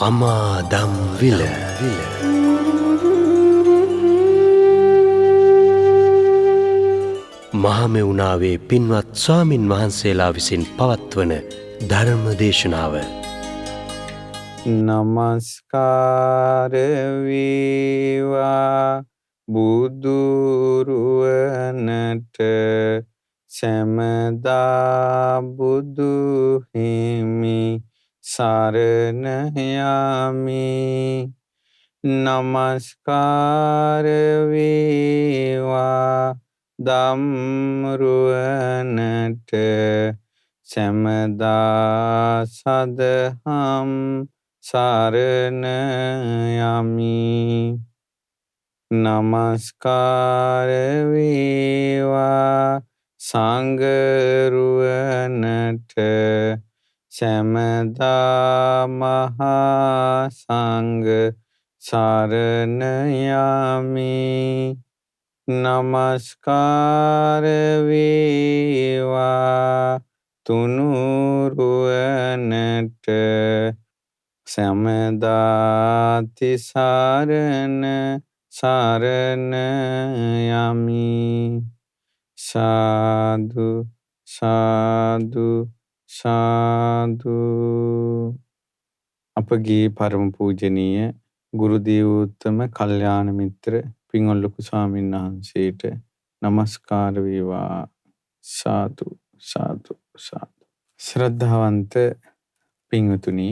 අමාදම් විල මහමෙවුනාවේ පින්වත් ස්වාමින් වහන්සේලා විසින් පවත්වන ධර්ම දේශනාව. නමස්කාර වේවා බුදුරුවනට සැමදා බුදු හිමි සරණ යමි. නමස්කාර වේවා ධම්රුවනට සැමදා සදහම් සරණ යමි. නමස්කාර වේවා සංඝරුවනට සැමදා මහා සංඝ සරණ යමි. නමස්කාර වේවා තුනුරුවනට සැමදා තිසරණ සරණ යමි. සාදු සාදු සාදු. අපගේ පරම පූජනීය ගුරු දේවෝත්තම කල්යාණ මිත්‍ර පින්වත් ලොකු ස්වාමීන් වහන්සේට නමස්කාර වේවා. සාදු සාදු සාදු. ශ්‍රද්ධාවන්ත පින්වතුනි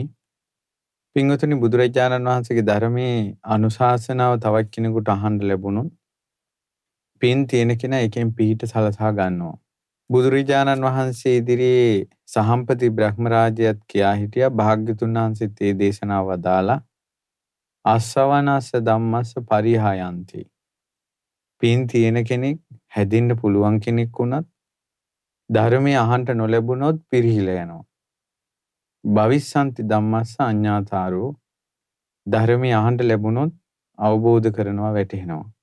බුදුරජාණන් වහන්සේගේ ධර්මයේ අනුශාසනාව තවත් කෙනෙකුට අහන්න ලැබුණොත් පින් තියෙන කෙනා එකෙන් පිහිට සලසා ගන්නවා. බුදුරජාණන් වහන්සේ ඉදිරියේ සහම්පති බ්‍රහ්මරාජයත් කියා හිටියා. භාග්‍යතුන් වහන්සේත් මේ දේශනාව වදාලා අස්සවනස්ස ධම්මස්ස පරිහායන්ති. පින් තියෙන කෙනෙක්, හැදින්න පුළුවන් කෙනෙක් වුණත් ධර්මය අහන්න නොලැබුණොත් පිරිහිලා යනවා. භවිස්සන්ති ධම්මස්ස අඤ්ඤාතාරෝ. ධර්මය අහන්න ලැබුණොත් අවබෝධ කරනවා, වැටහෙනවා.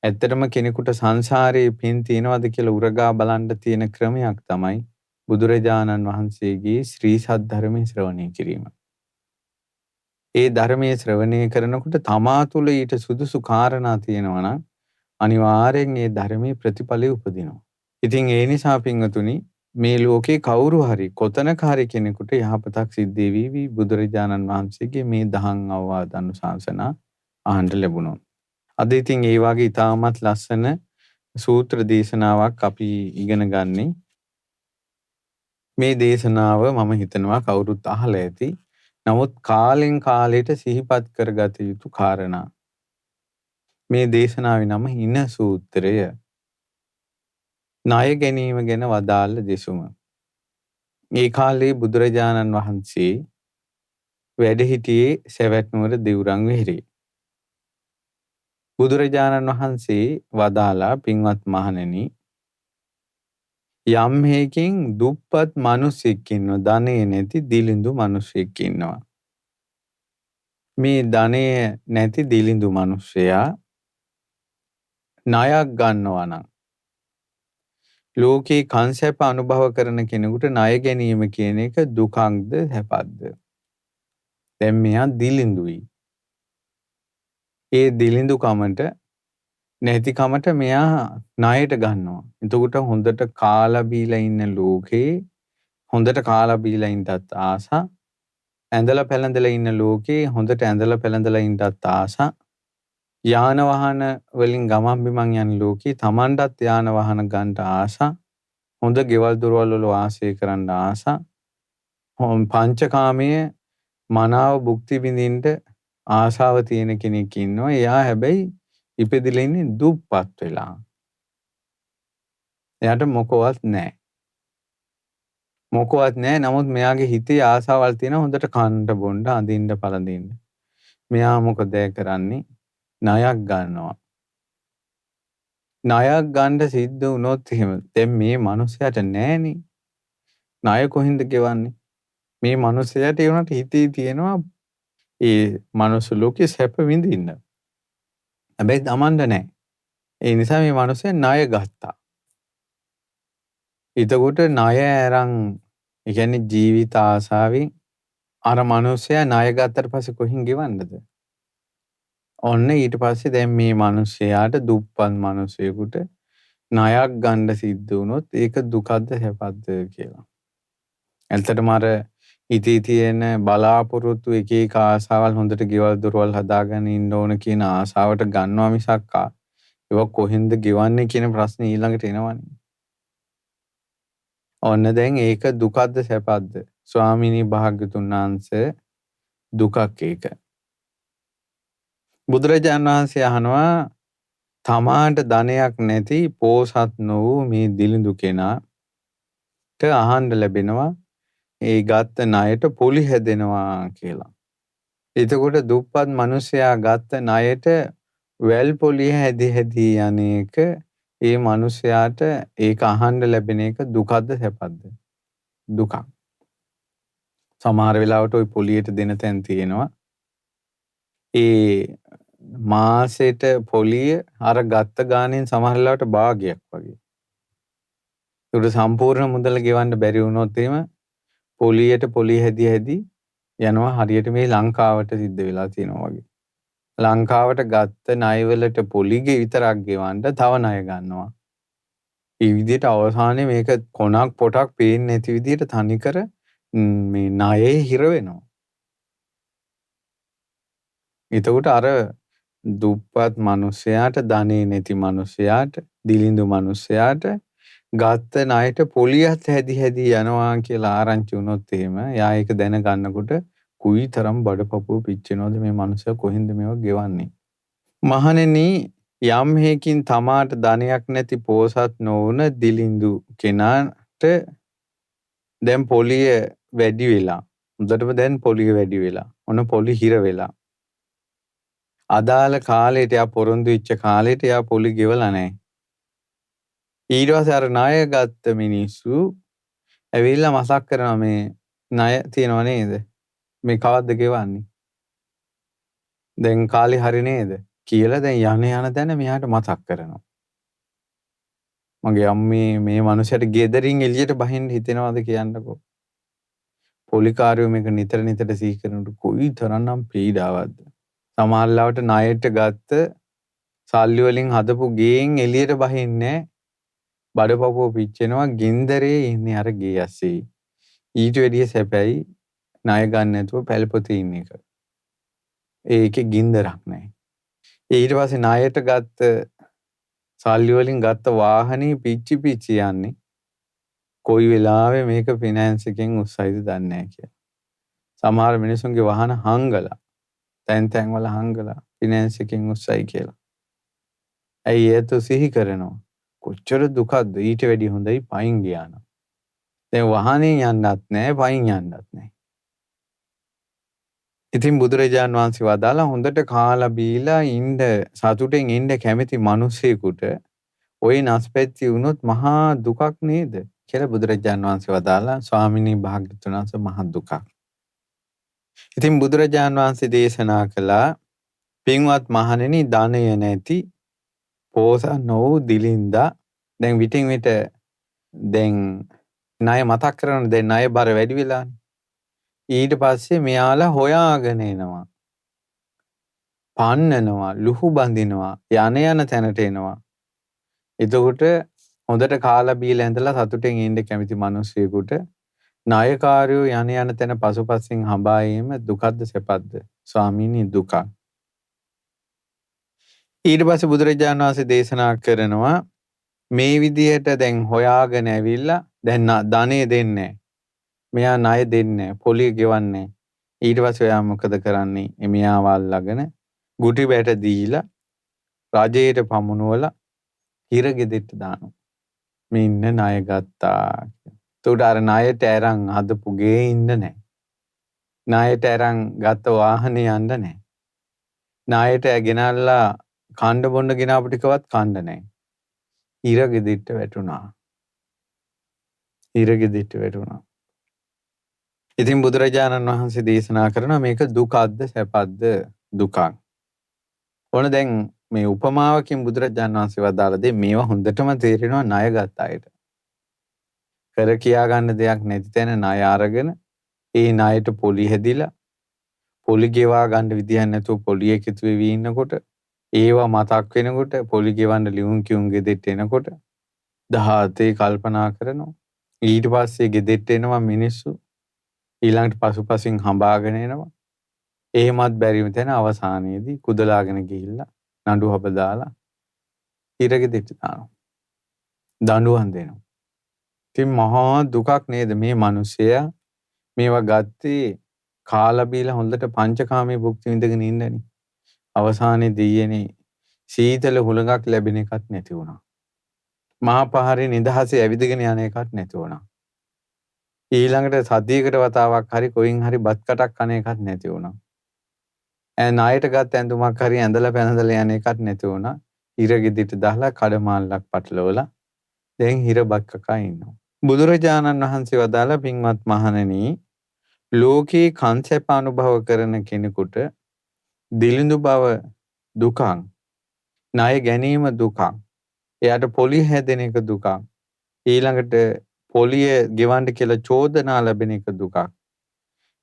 ඇත්තටම කෙනෙකුට සංසාරයේ පින් තියෙනවද කියලා උරගා බලන්න තියෙන ක්‍රමයක් තමයි බුදුරජාණන් වහන්සේගේ ශ්‍රී සද්ධර්මයේ ශ්‍රවණය කිරීම. ඒ ධර්මයේ ශ්‍රවණය කරනකොට තමා තුළ ඊට සුදුසු කාරණා තියෙනවා නම් අනිවාර්යෙන් ඒ ධර්මයේ ප්‍රතිඵලය උපදිනවා. ඉතින් ඒ නිසා පින්වතුනි, මේ ලෝකේ කවුරු හරි කොතනක හරි කෙනෙකුට යහපතක් සිද්ධ වෙවි බුදුරජාණන් වහන්සේගේ මේ දහම් අවවාද අනුශාසනා අහන්න ලැබුණොත්. අද ඉතින් ඒ වගේ ඉතාමත් ලස්සන සූත්‍ර දේශනාවක් අපි ඉගෙන ගන්නේ. මේ දේශනාව මම හිතනවා කවුරුත් අහලා ඇති. නමුත් කාලෙන් කාලයට සිහිපත් කරගත යුතු කාරණා. මේ දේශනාවේ නම හින සූත්‍රය. ණය ගැනීම ගැන වදාළ දෙසුම. මේ කාලේ බුදුරජාණන් වහන්සේ වැඩ සිටියේ සවැත් නුවර දෙව්රම් වෙහෙරේ. බුදුරජාණන් වහන්සේ වදාලා, පින්වත් මහණෙනි, යම් හේකින් දුප්පත් මිනිසෙක් ඉන්නවා, ධනෙ නැති දිලිඳු මිනිසෙක් ඉන්නවා. මේ ධනෙ නැති දිලිඳු මිනිසයා ණයක් ගන්නවා නම්, ලෝකේ කංසැප අනුභව කරන කෙනෙකුට ණය ගැනීම කියන එක දුකක්ද සැපක්ද? දැන් මෙයා දිලිඳුයි. ඒ දිලිඳුකමට නැතිකමට මෙයා ණයට ගන්නවා. එතකොට හොඳට කාලා බීලා ඉන්න ලෝකේ හොඳට කාලා බීලා ඉන්නත් ආසා, ඇඳලා පැළඳලා ඉන්න ලෝකේ හොඳට ඇඳලා පැළඳලා ඉන්නත් ආසා, යාන වාහන වලින් ගමන් බිමන් යන ලෝකේ Tamanටත් යාන වාහන ගන්නට ආසා, හොඳ ගෙවල් දොරවල් වල වාසය කරන්න ආසා, පංචකාමයේ මනාව භුක්ති විඳින්න ආශාව තියෙන කෙනෙක් ඉන්නවා. එයා හැබැයි ඉපදිලා ඉන්නේ දුප්පත් වෙලා. එයාට මොකවත් නැහැ. නමුත් මෙයාගේ හිතේ ආශාවල් තියෙන, හොඳට කන්න බොන්න, අඳින්න පළඳින්න. මෙයා මොකද කරන්නේ? ණයක් ගන්නවා. ණයක් ගන්න සිද්ධ වුණොත් එහෙම, දැන් මේ මිනිහයාට නැහනේ. ණය කොහින්ද ගෙවන්නේ? මේ මිනිහයාට ඒ උනට හිතේ තියෙනවා ඒ මනුස්ස ලෝකේ සැප විඳින්න. හැබැයි Tamanda නැහැ. ඒ නිසා මේ මිනිහයා ණය ගත්තා. එතකොට ණය අරන්, ඒ කියන්නේ ජීවිත ආසාවෙන් අර මිනිස්සයා ණය ගත්තට පස්සේ කොහෙන් ගෙවන්නද? ඔන්න ඊට පස්සේ දැන් මේ මිනිස්සයාට දුප්පත් මිනිසෙකුට ණයක් ගන්න සිද්ධ වුණොත් ඒක දුකක්ද සැපක්ද කියලා. ඇත්තටම අර ඉතී තියෙන බලාපොරොත්තු එක එක ආසාවල් හොඳට ගෙවල් දොරවල් හදාගෙන ඉන්න ඕන කියන ආසාවට ගන්නවා මිසක් ඒක කොහෙන්ද ගෙවන්නේ කියන ප්‍රශ්නේ ඊළඟට එනවනේ. ඔන්න දැන් ඒක දුකක්ද සැපක්ද? ස්වාමීනි භාග්‍යතුන් වහන්සේ දුකක් ඒක. බුදුරජාණන් වහන්සේ අහනවා තමාට ධනයක් නැති පෝසත් නොවූ මේ දිලිඳු කෙනාට අහන්න ලැබෙනවා ඒ ගත්ත ණයට පොලි හැදෙනවා කියලා. එතකොට දුප්පත් මිනිසයා ගත්ත ණයට වැල් පොලිය හැදී යන්නේක ඒ මිනිසයාට ඒක අහන්න ලැබෙන එක දුකක්ද සැපක්ද? දුකක්. සමහර වෙලාවට ওই පොලියට දෙන තැන් තියෙනවා. ඒ මාසෙට පොලිය අර ගත්ත ගානෙන් සමහර වෙලාවට භාගයක් වගේ. ඒක සම්පූර්ණ මුදල ගෙවන්න බැරි වුණොත් එහෙම පොලියට පොලිය හැදී යනවා හරියට මේ ලංකාවට සිද්ධ වෙලා තියෙනවා වගේ. ලංකාවට ගත්ත ණයවලට පොලිගේ විතරක් ගෙවන්න තව ණය ගන්නවා. ඒ විදිහට අවසානයේ මේක කොනක් පොටක් පේන්නේ නැති විදිහට තනිකර මේ ණයේ හිර වෙනවා. එතකොට අර දුප්පත් මිනිසයාට ධනෙ නැති මිනිසයාට දිලිඳු මිනිසයාට ගත්ත ණයට පොලියත් හැදී යනවා කියලා ආරංචි වුණොත් එහෙම යා ඒක දැනගන්නකොට කුයිතරම් බඩපපුව පිච්චෙනවද මේ මිනිස්සු කොහෙන්ද මේව ගෙවන්නේ? මහණෙනි යම් හේකින් තමාට ධනයක් නැති පෝසත් නොවුන දිලිඳු කෙනාට දැන් පොලිය වැඩි වෙලා හොඳටම දැන් පොලිය වැඩි වෙලා ඔන්න පොලි හිර වෙලා අදාළ කාලයට යා පොරොන්දු වෙච්ච කාලයට යා පොලි ගෙවලා නැහැ. ඊට පස්සේ අර ණය ගත්ත මිනිස්සු ඇවිල්ලා මතක් කරනවා මේ ණය තියනව නේද? මේ කවද්ද ගෙවන්නේ? දැන් කාලේ හරි නේද? කියලා දැන් යන තැන මෙයාට මතක් කරනවා. මගේ අම්මේ මේ මනුස්සයාට ගෙදරින් එළියට බහින්න හිතෙනවද කියන්නකෝ. පොලිකාරයෝ මේක නිතර සිහි කරනකොට කොයි තරම්නම් පීඩාවක්ද. සමහරවිට ණයට ගත්ත සල්ලි වලින් හදපු ගෙන් එළියට බහින්නේ බඩපපුව පිච්චෙනවා ගින්දරේ ඉන්නේ අර ගේ ඇස්සේ. ඊට වැඩිය සැපයි ණය ගන්න නැතුව පැලපොතේ ඉන්න එක. ඒකේ ගින්දරක් නැහැ. ඊට පස්සේ ණයට ගත්ත සල්ලි වලින් ගත්ත වාහනේ පිච්චි යන්නේ. කොයි වෙලාවෙ මේක ෆිනෑන්ස් එකෙන් උස්සයිද දන්නේ නැහැ කියලා. සමහර මිනිස්සුන්ගේ වාහන හංගලා තැන් වල හංගලා ෆිනෑන්ස් එකෙන් උස්සයි කියලා. ඇයි ඒත් සිහි කරනවා. කොච්චර දුකක්ද ඊට වැඩිය හොඳයි පයින් ගියා නම්. දැන් වාහනේ යන්නත් නැහැ පයින් යන්නත් නැහැ. ඉතින් බුදුරජාන් වහන්සේ වදාලා හොඳට කාලා බීලා ඉන්න සතුටෙන් ඉන්න කැමති මිනිසෙකුට ওই නැස්පැත්ති වුණොත් මහා දුකක් නේද කියලා බුදුරජාන් වහන්සේ වදාලා ස්වාමිනී භාග්‍යවතුන් වහන්සේ මහා දුකක්. ඉතින් බුදුරජාන් වහන්සේ දේශනා කළා පින්වත් මහණෙනි ධනය නැති පෝසත් නොවූ දිලින්දා දැන් විටින් විට දැන් ණය මතක් කරන දැන් ණය බර වැඩි වෙලානේ. ඊට පස්සේ මෙයාලා හොයාගෙන එනවා. පන්නනවා, ලුහු බඳිනවා, යන තැනට එනවා. එතකොට හොඳට කාලා බීලා ඇඳලා සතුටෙන් ඉන්න කැමති මිනිස්සුයෙකුට ණයකාරයෝ යන තැන පසුපසින් හඹා යීම දුකක්ද සැපක්ද? ස්වාමීනි දුකක්. ඊට පස්සේ බුදුරජාණන් වහන්සේ දේශනා කරනවා මේ විදිහට දැන් හොයාගෙන ඇවිල්ලා දැන් ධනෙ දෙන්නේ මෙයා ණය දෙන්නේ පොලිය ගෙවන්නේ. ඊට පස්සේ ඔයා මොකද කරන්නේ? එමියා වල්ලාගෙන ගුටි බැට දීලා රජයට පමුණුවලා හිරගෙදෙට්ට දානවා. මේ ඉන්න ණය ගත්තා. ඒකට අර ණයට අරන් හදපු ගේ ඉන්න නැහැ. ණයට අරන් ගත්ත වාහනේ යන්න නැහැ. ණයට ගෙනල්ලා කණ්ඩ බොණ්ඩ ගෙනාපු ටිකවත් කන්න නැහැ. හිරගෙදෙට්ට වැටුණා. ඉතින් බුදුරජාණන් වහන්සේ දේශනා කරනවා මේක දුකක්ද සැපක්ද? දුකක්. ඕන දැන් මේ උපමාවකින් බුදුරජාණන් වහන්සේ වදාළ දේ මේවා හොඳටම තේරෙනවා ණය ගත්ත අයට. කර කියා ගන්න දෙයක් නැති තැන ණය අරගෙන ඒ ණයට පොලි හැදිලා පොලි ගෙවා ගන්න විදියක් නැතුව පොලි එකතු වෙවි ඉන්නකොට ඒවා මතක් වෙනකොට පොලි ගෙවන්න ලියුම් කියුම් ගෙදෙට්ට එනකොට 17 කල්පනා කරනවා. ඊට පස්සේ ගෙදෙට්ට එනවා මිනිස්සු. ඊළඟට පසුපසින් හඹාගෙන එනවා. එහෙමත් බැරිම තැන අවසානයේදී කුදලාගෙන ගිහිල්ලා නඩු හබ දාලා හිරගෙදෙට්ට දානවා. දඬුවම් දෙනවා. ඉතින් මහා දුකක් නේද මේ මිනිස්සයා මේවා ගත්තේ කාලා බීලා හොඳට පංචකාමයේ භුක්ති විඳගෙන ඉන්නනේ. අවසානයේ දෙයනේ සීතල හුලඟක් ලැබෙන එකක් නැති වුණා. මහා පහරේ නිදහසේ ඇවිදගෙන යන එකක් නැති වුණා. ඊළඟට සතියකට වතාවක් හරි කොයින් හරි බත් කටක් කන එකක් නැති වුණා. ණයට ගත්ත ඇඳුමක් හරි ඇඳලා පැනදලා යන එකක් නැති වුණා. හිරගෙදිට දාලා කඩමාල්ලක් පටලවලා දැන් හිර බත් කකා ඉන්නවා. බුදුරජාණන් වහන්සේ වදාලා පින්වත් මහණෙනි ලෝකේ කංසප අනුභව කරන කෙනෙකුට දිලිඳු බව දුකක්, ණය ගැනීම දුකක්, එයාට පොලිය හැදෙන එක දුකක්, ඊළඟට පොලිය ගෙවන්න කියලා චෝදනා ලැබෙන එක දුකක්,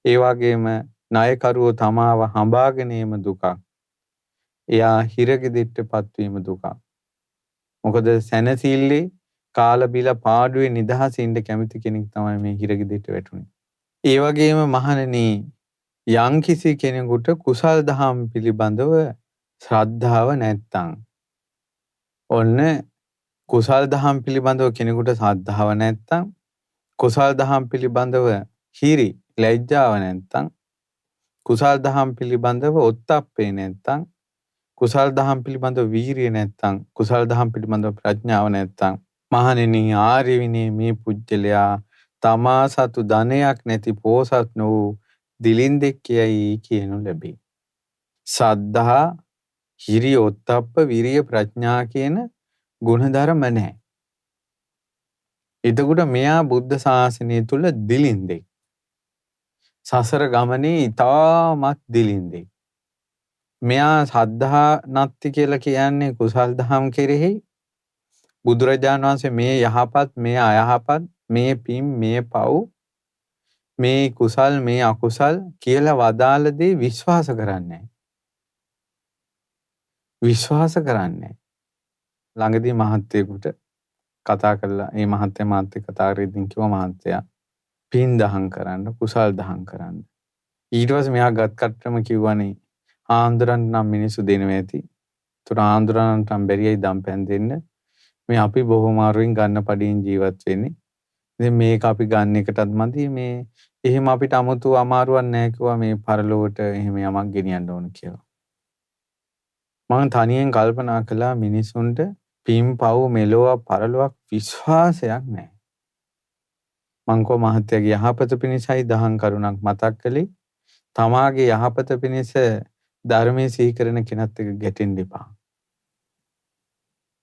ඒ වගේම ණයකරුවෝ තමාව හඹාගෙන යීම දුකක්, එයා හිරගෙදෙට්ටපත් වීම දුකක්. මොකද සැනසille කාලා බීලා පාඩුවේ නිදහසේ ඉන්න කැමති කෙනෙක් තමයි මේ හිරගෙදෙට්ට වැටුනේ. ඒ වගේම මහණෙනි යම්කිසි කෙනෙකුට කුසල් දහම් පිළිබඳව ශ්‍රද්ධාව නැත්තම් ඔන්න කුසල් දහම් පිළිබඳව කෙනෙකුට ශ්‍රද්ධාව නැත්තම් කුසල් දහම් පිළිබඳව හිරි ලැජ්ජාව නැත්තම් කුසල් දහම් පිළිබඳව ඔත්තප්පේ නැත්තම් කුසල් දහම් පිළිබඳව වීරිය නැත්තම් කුසල් දහම් පිළිබඳව ප්‍රඥාව නැත්තම් මහණෙනි ආර්ය විනී මේ පුජ්‍යලයා තමා සතු ධනයක් නැති පෝසත් වූ දිලින්දෙක් කියයි කියනු ලැබේ. සද්ධා, හිරි, ඔත්තප්ප, විරිය, ප්‍රඥා කියන ගුණධර්ම නැහැ. එතකොට මෙයා බුද්ධ ශාසනය තුල දිලින්දෙක්. සසර ගමනේ ඊටමත් දිලින්දෙක්. මෙයා සද්ධා නැති කියලා කියන්නේ කුසල් දහම් කෙරෙහි බුදුරජාණන් වහන්සේ මේ යහපත්, මේ අයහපත්, මේ පින්, මේ පව්, මේ කුසල්, මේ අකුසල් කියලා වදාළ දේ විශ්වාස කරන්නේ නැහැ. විශ්වාස කරන්නේ. ළඟදී මහත්තයෙකුට කතා කළා. මේ මහත්තයා මාත් එක්ක කතා කරද්දී කිව්වා මහත්තයා පින් දහම් කරන්න, කුසල් දහම් කරන්න. ඊට පස්සේ මෙයා ගත් කට්ටම කිව්වනේ ආන්දරන්ට නම් මිනිස්සු දෙනවා ඇති. ඒතර ආන්දරන්ට නම් බැරියයි දම්පැන් දෙන්න. මේ අපි බොහොම අරුවෙන් ගන්න පඩියෙන් ජීවත් වෙන්නේ. ඉතින් මේක අපි ගන්න එකටත් මදි. මේ එහෙම අපිට 아무තු අමාරුවක් නැහැ කිව්වා මේ පරලෝකට එහෙම යමක් ගෙනියන්න ඕන කියලා. මම තනියෙන් කල්පනා කළා මිනිසුන්ට පින් පව් මෙලොව පරලොවක් විශ්වාසයක් නැහැ. මං කෝ මහත්තයාගේ යහපත පිණිසයි දහම් කරුණක් මතක් කළේ. තමාගේ යහපත පිණිස ධර්මයේ සිහි කරන කෙනත් එක්ක ගැටෙන්න එපා.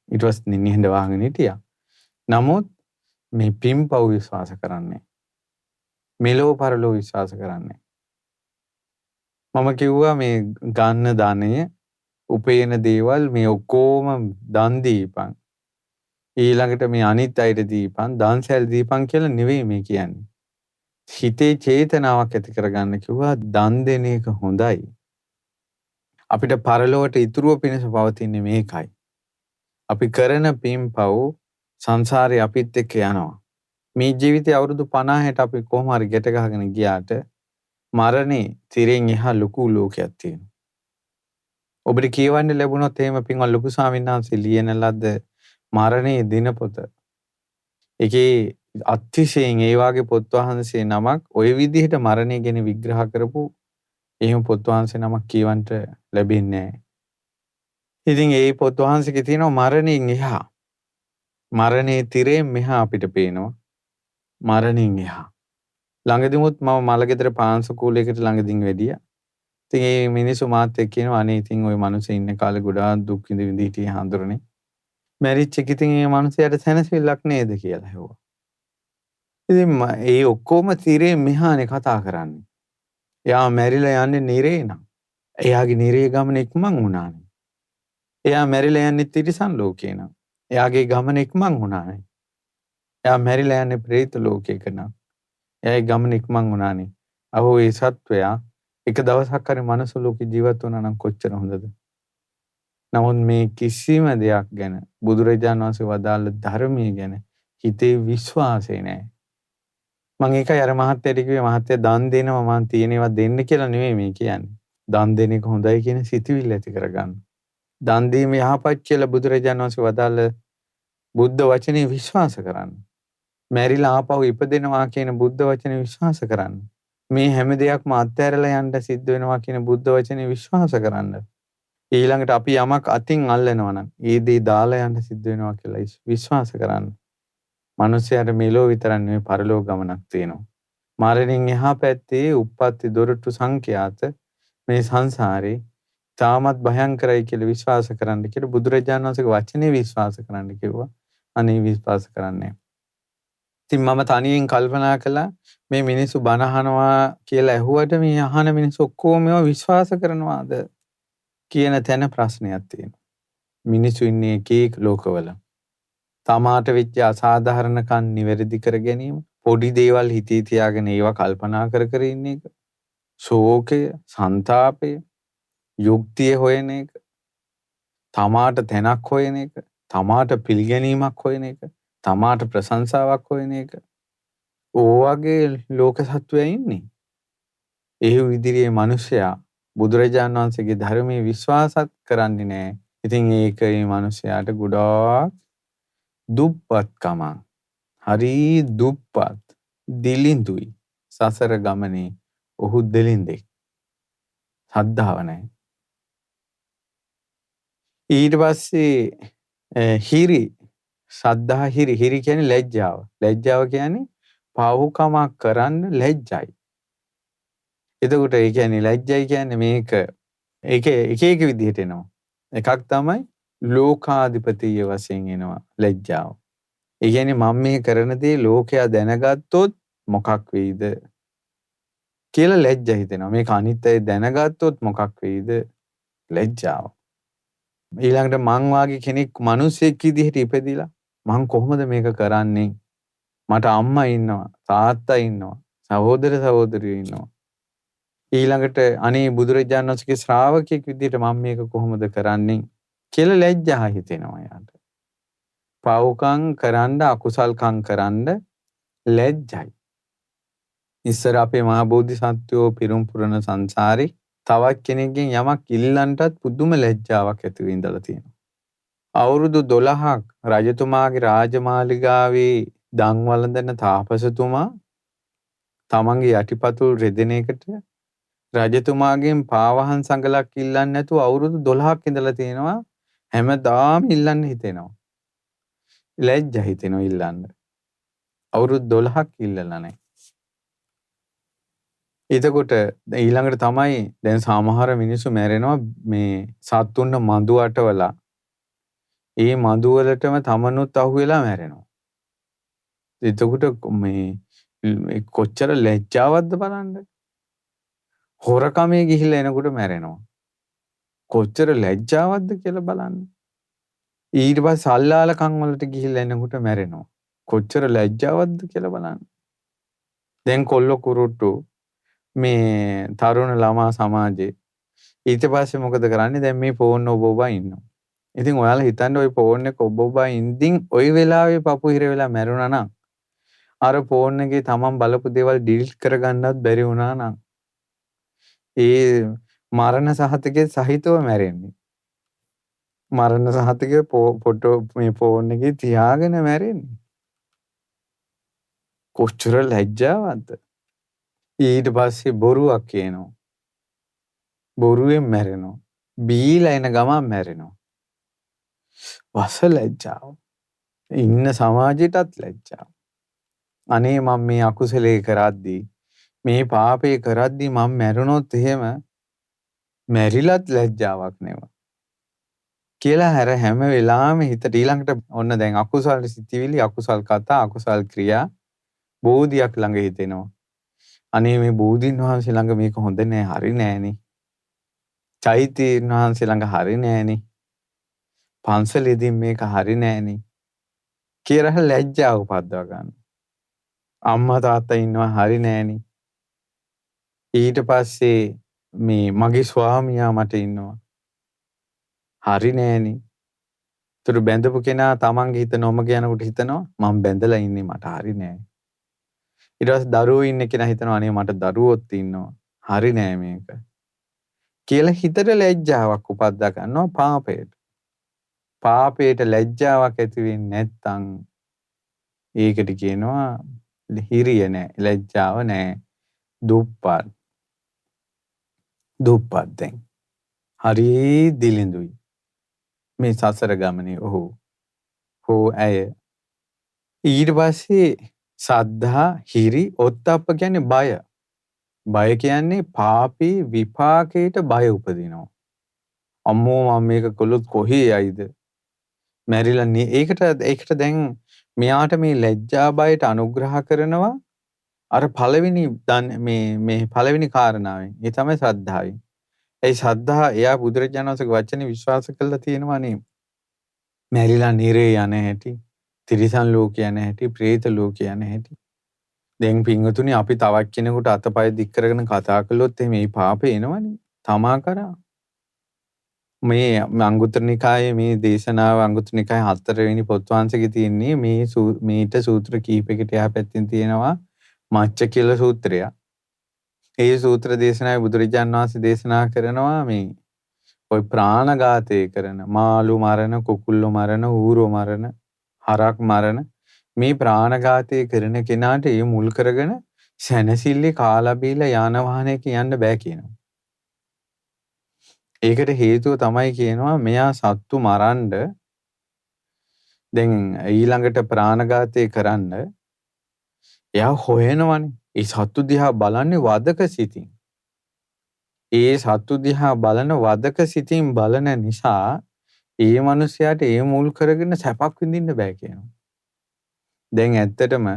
ඊට පස්සේ නිහඬ වහගෙන හිටියා. නමුත් මේ පින් පව් විශ්වාස කරන්නේ. මෙලොව පරලොව විශ්වාස කරන්නේ. මම කිව්වා මේ ගන්න ධනය උපේන දේවල් මේ ඔක්කොම දන් දීපන්. ඊළඟට මේ අනිත් අයට දීපන්, දන්සැල් දීපන් කියලා නෙවෙයි මේ කියන්නේ. හිතේ චේතනාවක් ඇති කරගන්න කිව්වා දන් දෙන එක හොඳයි. අපිට පරලොවට ඉතුරුව පිණිස පවතින්නේ මේකයි. අපි කරන පින් පව් සංසාරේ අපිත් එක්ක යනවා. මේ ජීවිතේ අවුරුදු 50ට අපි කොහොම හරි ගැට ගහගෙන ගියාට මරණේ තිරෙන් එහා ලොකු ලෝකයක් තියෙනවා. ඔබට කියවන්න ලැබුණොත් එහෙම පින්වත් ලොකු ස්වාමීන් වහන්සේ ලියන ලද්ද මරණේ දිනපොත. ඒකේ අතිශයින් ඒ වාගේ පොත් වහන්සේ නමක් ওই විදිහට මරණය ගැන විග්‍රහ කරපු එහෙම පොත් වහන්සේ නමක් කියවන්න ලැබෙන්නේ නැහැ. ඉතින් ඒ පොත් වහන්සේගේ තියෙනවා මරණයෙන් එහා. මරණේ තිරෙන් මෙහා අපිට පේනවා. මරණයෙන් එහා. ළඟදිමුත් මම මලගෙදර පාන්සකූලයකට ළඟදින් වැඩියා. ඉතින් මේ මිනිස්සු මාත් එක්ක කියනවා අනේ ඉතින් ওই මිනිස්සු ඉන්න කාලේ ගොඩාක් දුක් විඳ විඳ හිටියේ හඳුරන්නේ. මැරිච් එක ඉතින් මේ මිනිස්සයාට සැනසෙල්ලක් නේද කියලා හෙව්වා. ඉතින් ඒ ඔක්කොම තිරේ මෙහානේ කතා කරන්නේ. එයා මැරිලා යන්නේ නිරේ නම්. එයාගේ නිරේ ගමන ඉක්මන් වුණානේ. එයා මැරිලා යන්නේ තිරිසන් ලෝකේ නම්. එයාගේ ගමන ඉක්මන් වුණානේ. එයා මැරිලා යන්නේ പ്രേත ලෝකයක නම්. එයාගේ ගමන ඉක්මන් වුණානේ. අහෝ ඒ සත්වයා එක දවසක් හරි මනුස්ස ලෝකේ ජීවත් වුණා නම් කොච්චර හොඳද? නමුත් මේ කිසිම දෙයක් ගැන බුදුරජාණන් වහන්සේ වදාළ ධර්මයේ ගැන හිතේ විශ්වාසය නැහැ. මම ඒකයි අර මහත්තයාට කිව්වේ මහත්තයා දන් දෙනවා මං තියෙනවා දෙන්න කියලා නෙමෙයි මේ කියන්නේ. දන් දෙන එක හොඳයි කියන සිතුවිල්ල ඇති කරගන්න. දන් දීම යහපත් කියලා බුදුරජාණන් වහන්සේ වදාළ බුද්ධ වචනේ විශ්වාස කරන්න. මැරිලා ආපහු ඉපදෙනවා කියන බුද්ධ වචනේ විශ්වාස කරන්න. මේ හැම දෙයක්ම අත්හැරලා යන්න සිද්ධ වෙනවා කියන බුද්ධ වචනේ විශ්වාස කරන්න. ඊළඟට අපි යමක් අතින් අල්ලනවා නම් ඒ දේ දාලා යන්න සිද්ධ වෙනවා කියලා විශ්වාස කරන්න. මනුස්සයාට මෙලෝ විතරක් නෙවෙයි පරලෝක ගමනක් තියෙනවා. මරණින් එහා පැත්තේ උප්පත්ති දොරටු සංඛ්‍යාත මේ සංසාරේ තාමත් භයංකරයි කියලා විශ්වාස කරන්න කියලා බුදුරජාණන් වහන්සේගේ වචනේ විශ්වාස කරන්න කිව්වා. අනේ විශ්වාස කරන්නේ. ඉතින් මම තනියෙන් කල්පනා කළා මේ මිනිස්සු බණ අහනවා කියලා ඇහුවට මේ අහන මිනිස්සු ඔක්කොම ඒවා විශ්වාස කරනවාද කියන තැන ප්‍රශ්නයක් තියෙනවා. මිනිස්සු ඉන්නේ එක ලෝකවල. තමාට වෙච්ච අසාධාරණකම් නිවැරදි කර ගැනීම, පොඩි දේවල් හිතේ තියාගෙන ඒවා කල්පනා කර කර ඉන්න එක, ශෝකය, සංතාපය, යුක්තිය හොයන එක, තමාට තැනක් හොයන එක, තමාට පිළිගැනීමක් හොයන එක, තමාට ප්‍රශංසාවක් හොයන එක. ඕවගේ ලෝක සත්වයා ඉන්නේ. ඒ විදිහේ මිනිසයා බුදුරජාණන් වහන්සේගේ ධර්මයේ විශ්වාසත් කරන්නේ නැහැ. ඉතින් ඒක මේ මිනිසයාට ගොඩාක් දුප්පත්කම. හරි දුප්පත් දිලිඳුයි. සසර ගමනේ ඔහු දෙලින්දෙක්. ශ්‍රද්ධාව නැහැ. ඊට පස්සේ හිරි ශ්‍රද්ධා හිරි කියන්නේ ලැජ්ජාව. ලැජ්ජාව කියන්නේ පව්කමක් කරන්න ලැජ්ජයි. එතකොට ඒ කියන්නේ ලැජ්ජයි කියන්නේ මේක එක විදිහට එනවා. එකක් තමයි ලෝකාධිපතිය වශයෙන් එනවා ලැජ්ජාව. ඒ කියන්නේ මම මේ කරන දේ ලෝකයා දැනගත්තොත් මොකක් වෙයිද කියලා ලැජ්ජා හිතෙනවා. මේක අනිත් අය දැනගත්තොත් මොකක් වෙයිද ලැජ්ජාව. ඊළඟට මං වාගේ කෙනෙක් මිනිසෙක් විදිහට ඉපදිලා මං කොහොමද මේක කරන්නේ? මට අම්මා ඉන්නවා, තාත්තා ඉන්නවා, සහෝදර සහෝදරියෝ ඉන්නවා. ඊළඟට අනේ බුදුරජාණන් වහන්සේගේ ශ්‍රාවකෙක් විදිහට මම මේක කොහොමද කරන්නේ කියලා ලැජ්ජා හිතෙනවා යාට. පව්කම් කරන්න අකුසල්කම් කරන්න ලැජ්ජයි. ඉස්සර අපේ මහ බෝධිසත්වෝ පිරුම් පුරන සංසාරේ තවත් කෙනෙක්ගෙන් යමක් ඉල්ලන්නටත් පුදුම ලැජ්ජාවක් ඇති වෙ ඉඳලා තියෙනවා. අවුරුදු 12ක් රජතුමාගේ රාජමාලිගාවේ දන් වළඳන තාපසතුමා තමන්ගේ යටිපතුල් රෙදෙන එකට රජතුමාගෙන් පාවහන් සංගලක් ඉල්ලන්නේ නැතුව අවුරුදු 12ක් ඉඳලා තියෙනවා. හැමදාම ඉල්ලන්න හිතෙනවා. ලැජ්ජා හිතෙනවා ඉල්ලන්න. අවුරුදු 12ක් ඉල්ලලා නැහැ. එතකොට ඊළඟට තමයි දැන් සමහර මිනිස්සු මැරෙනවා මේ සත්තුන්ව මඳු අටවලා. ඒ මඳු වලටම තමනුත් අහු වෙලා මැරෙනවා. එතකොට මේ කොච්චර ලැජ්ජාවක්ද බලන්න. හොරකමේ ගිහිල්ලා එනකොට මැරෙනවා. කොච්චර ලැජ්ජාවක්ද කියලා බලන්න. ඊට පස්සේ සල්ලාලකම් වලට ගිහිල්ලා එනකොට මැරෙනවා. කොච්චර ලැජ්ජාවක්ද කියලා බලන්න. දැන් කොල්ල කුරුට්ටු මේ තරුණ ළමා සමාජයේ ඊට පස්සේ මොකද කරන්නේ? දැන් මේ ෆෝන් ඔබ ඉන්නවා. ඉතින් ඔයාලා හිතන්න ওই ෆෝන් එක ඔබ ඉඳින් ওই වෙලාවේ පපු හිර වෙලා මැරුණා නම් අර ෆෝන් එකේ තමන් බලපු දේවල් ඩිලීට් කරගන්නත් බැරි වුණා නම් ඒ මරණ සහතිකයේ සහිතව මැරෙන්නේ. මරණ සහතිකයේ ෆොටෝ මේ ෆෝන් එකේ තියාගෙන මැරෙන්නේ. කොච්චර ලැජ්ජාවක්ද? ඊට පස්සේ බොරුවක් කියනවා. බොරුවෙන් මැරෙනවා. බීලා එන ගමන් මැරෙනවා. වස ලැජ්ජාව. ඉන්න සමාජයටත් ලැජ්ජාව. අනේ මම මේ අකුසලයේ කරද්දී මේ පාපේ කරද්දී මම මැරුණොත් එහෙම මැරිලත් ලැජ්ජාවක් නෙව කියලා හැම වෙලාවෙම හිතට ඊළඟට ඔන්න දැන් අකුසල් සිතිවිලි අකුසල් කතා අකුසල් ක්‍රියා බෝධියක් ළඟ හිතෙනවා. අනේ මේ බෝධින් වහන්සේ ළඟ මේක හොඳ නෑ හරි නෑනේ. චෛත්‍යයන් වහන්සේ ළඟ හරි නෑනේ. පන්සලෙදී මේක හරි නෑනේ. කියලා ලැජ්ජාව උපද්දව ගන්න. අම්මා තාත්තා ඉන්නවා හරි නෑනේ. ඊට පස්සේ මේ මගේ ස්වාමියා මට ඉන්නවා. හරි නෑනේ. ඒතර බැඳපු කෙනා තමන්ගේ හිත නොමග යනකොට හිතනවා මම බැඳලා ඉන්නේ මට හරි නෑ. ඊට පස්සේ දරුවෝ ඉන්න කෙනා හිතනවා අනේ මට දරුවොත් ඉන්නවා. හරි නෑ මේක. කියලා හිතට ලැජ්ජාවක් උපද්දා ගන්නවා පාපයට. පාපයට ලැජ්ජාවක් ඇති වෙන්නේ නැත්නම් ඒකට කියනවා හිරිය නෑ, ලැජ්ජාව නෑ, දුප්පත්. දුප්පත් දැන්. හරි දිලිඳුයි. මේ සසර ගමනේ හෝ ඇය. ඊට පස්සේ සද්ධා, හිරි, ඔත්තප්ප කියන්නේ බය. බය කියන්නේ පාපී විපාකයට බය උපදිනවා. අම්මෝ මම මේක කළොත් කොහේ යයිද? මැරිලා ඒකට දැන් මෙයාට මේ ලැජ්ජා බයට අනුග්‍රහ කරනවා අර පළවෙනි මේ පළවෙනි කාරණාවෙන්. ඒ තමයි ශ්‍රද්ධාවෙන්. ඒ ශ්‍රද්ධා එයා බුදුරජාණන් වහන්සේගේ වචනේ විශ්වාස කරලා තියෙනවානේ. මැරිලා නිරේ යන හැටි, තිරිසන් ලෝක යන හැටි, പ്രേත ලෝක යන හැටි. දැන් පින්වතුනි අපි තවත් කෙනෙකුට අතපය දික් කරගෙන කතා කළොත් මේ පාපේ එනවනේ. තමා කරා. මේ අංගුත්තර නිකායේ මේ දේශනාව අංගුත්තර නිකායේ 4 වෙනි පොත් වංශකේ තියෙන්නේ මේට සූත්‍ර කීපයකට එහා පැත්තෙන් තියෙනවා මච්ච කියලා සූත්‍රය. ඒ සූත්‍ර දේශනාවේ බුදුරජාණන් වහන්සේ දේශනා කරනවා මේ ඔය ප්‍රාණඝාතය කරන මාළු මරණ, කුකුල්ලු මරණ, ඌරෝ මරණ, හරක් මරණ මේ ප්‍රාණඝාතය කරන කෙනාට ඒ මුල් කරගෙන සැනසille කාලා බීලා යාන වාහනයක යන්න බෑ කියනවා. ඒකට හේතුව තමයි කියනවා මෙයා සත්තු මරන්න දැන් ඊළඟට ප්‍රාණඝාතය කරන්න එයා හොයනවනේ. ඒ සත්තු දිහා බලන්නේ වදක සිතින්. ඒ සත්තු දිහා බලන වදක සිතින් බලන නිසා ඒ මනුස්සයාට ඒ මුල් කරගෙන සැපක් විඳින්න බෑ කියනවා. දැන් ඇත්තටම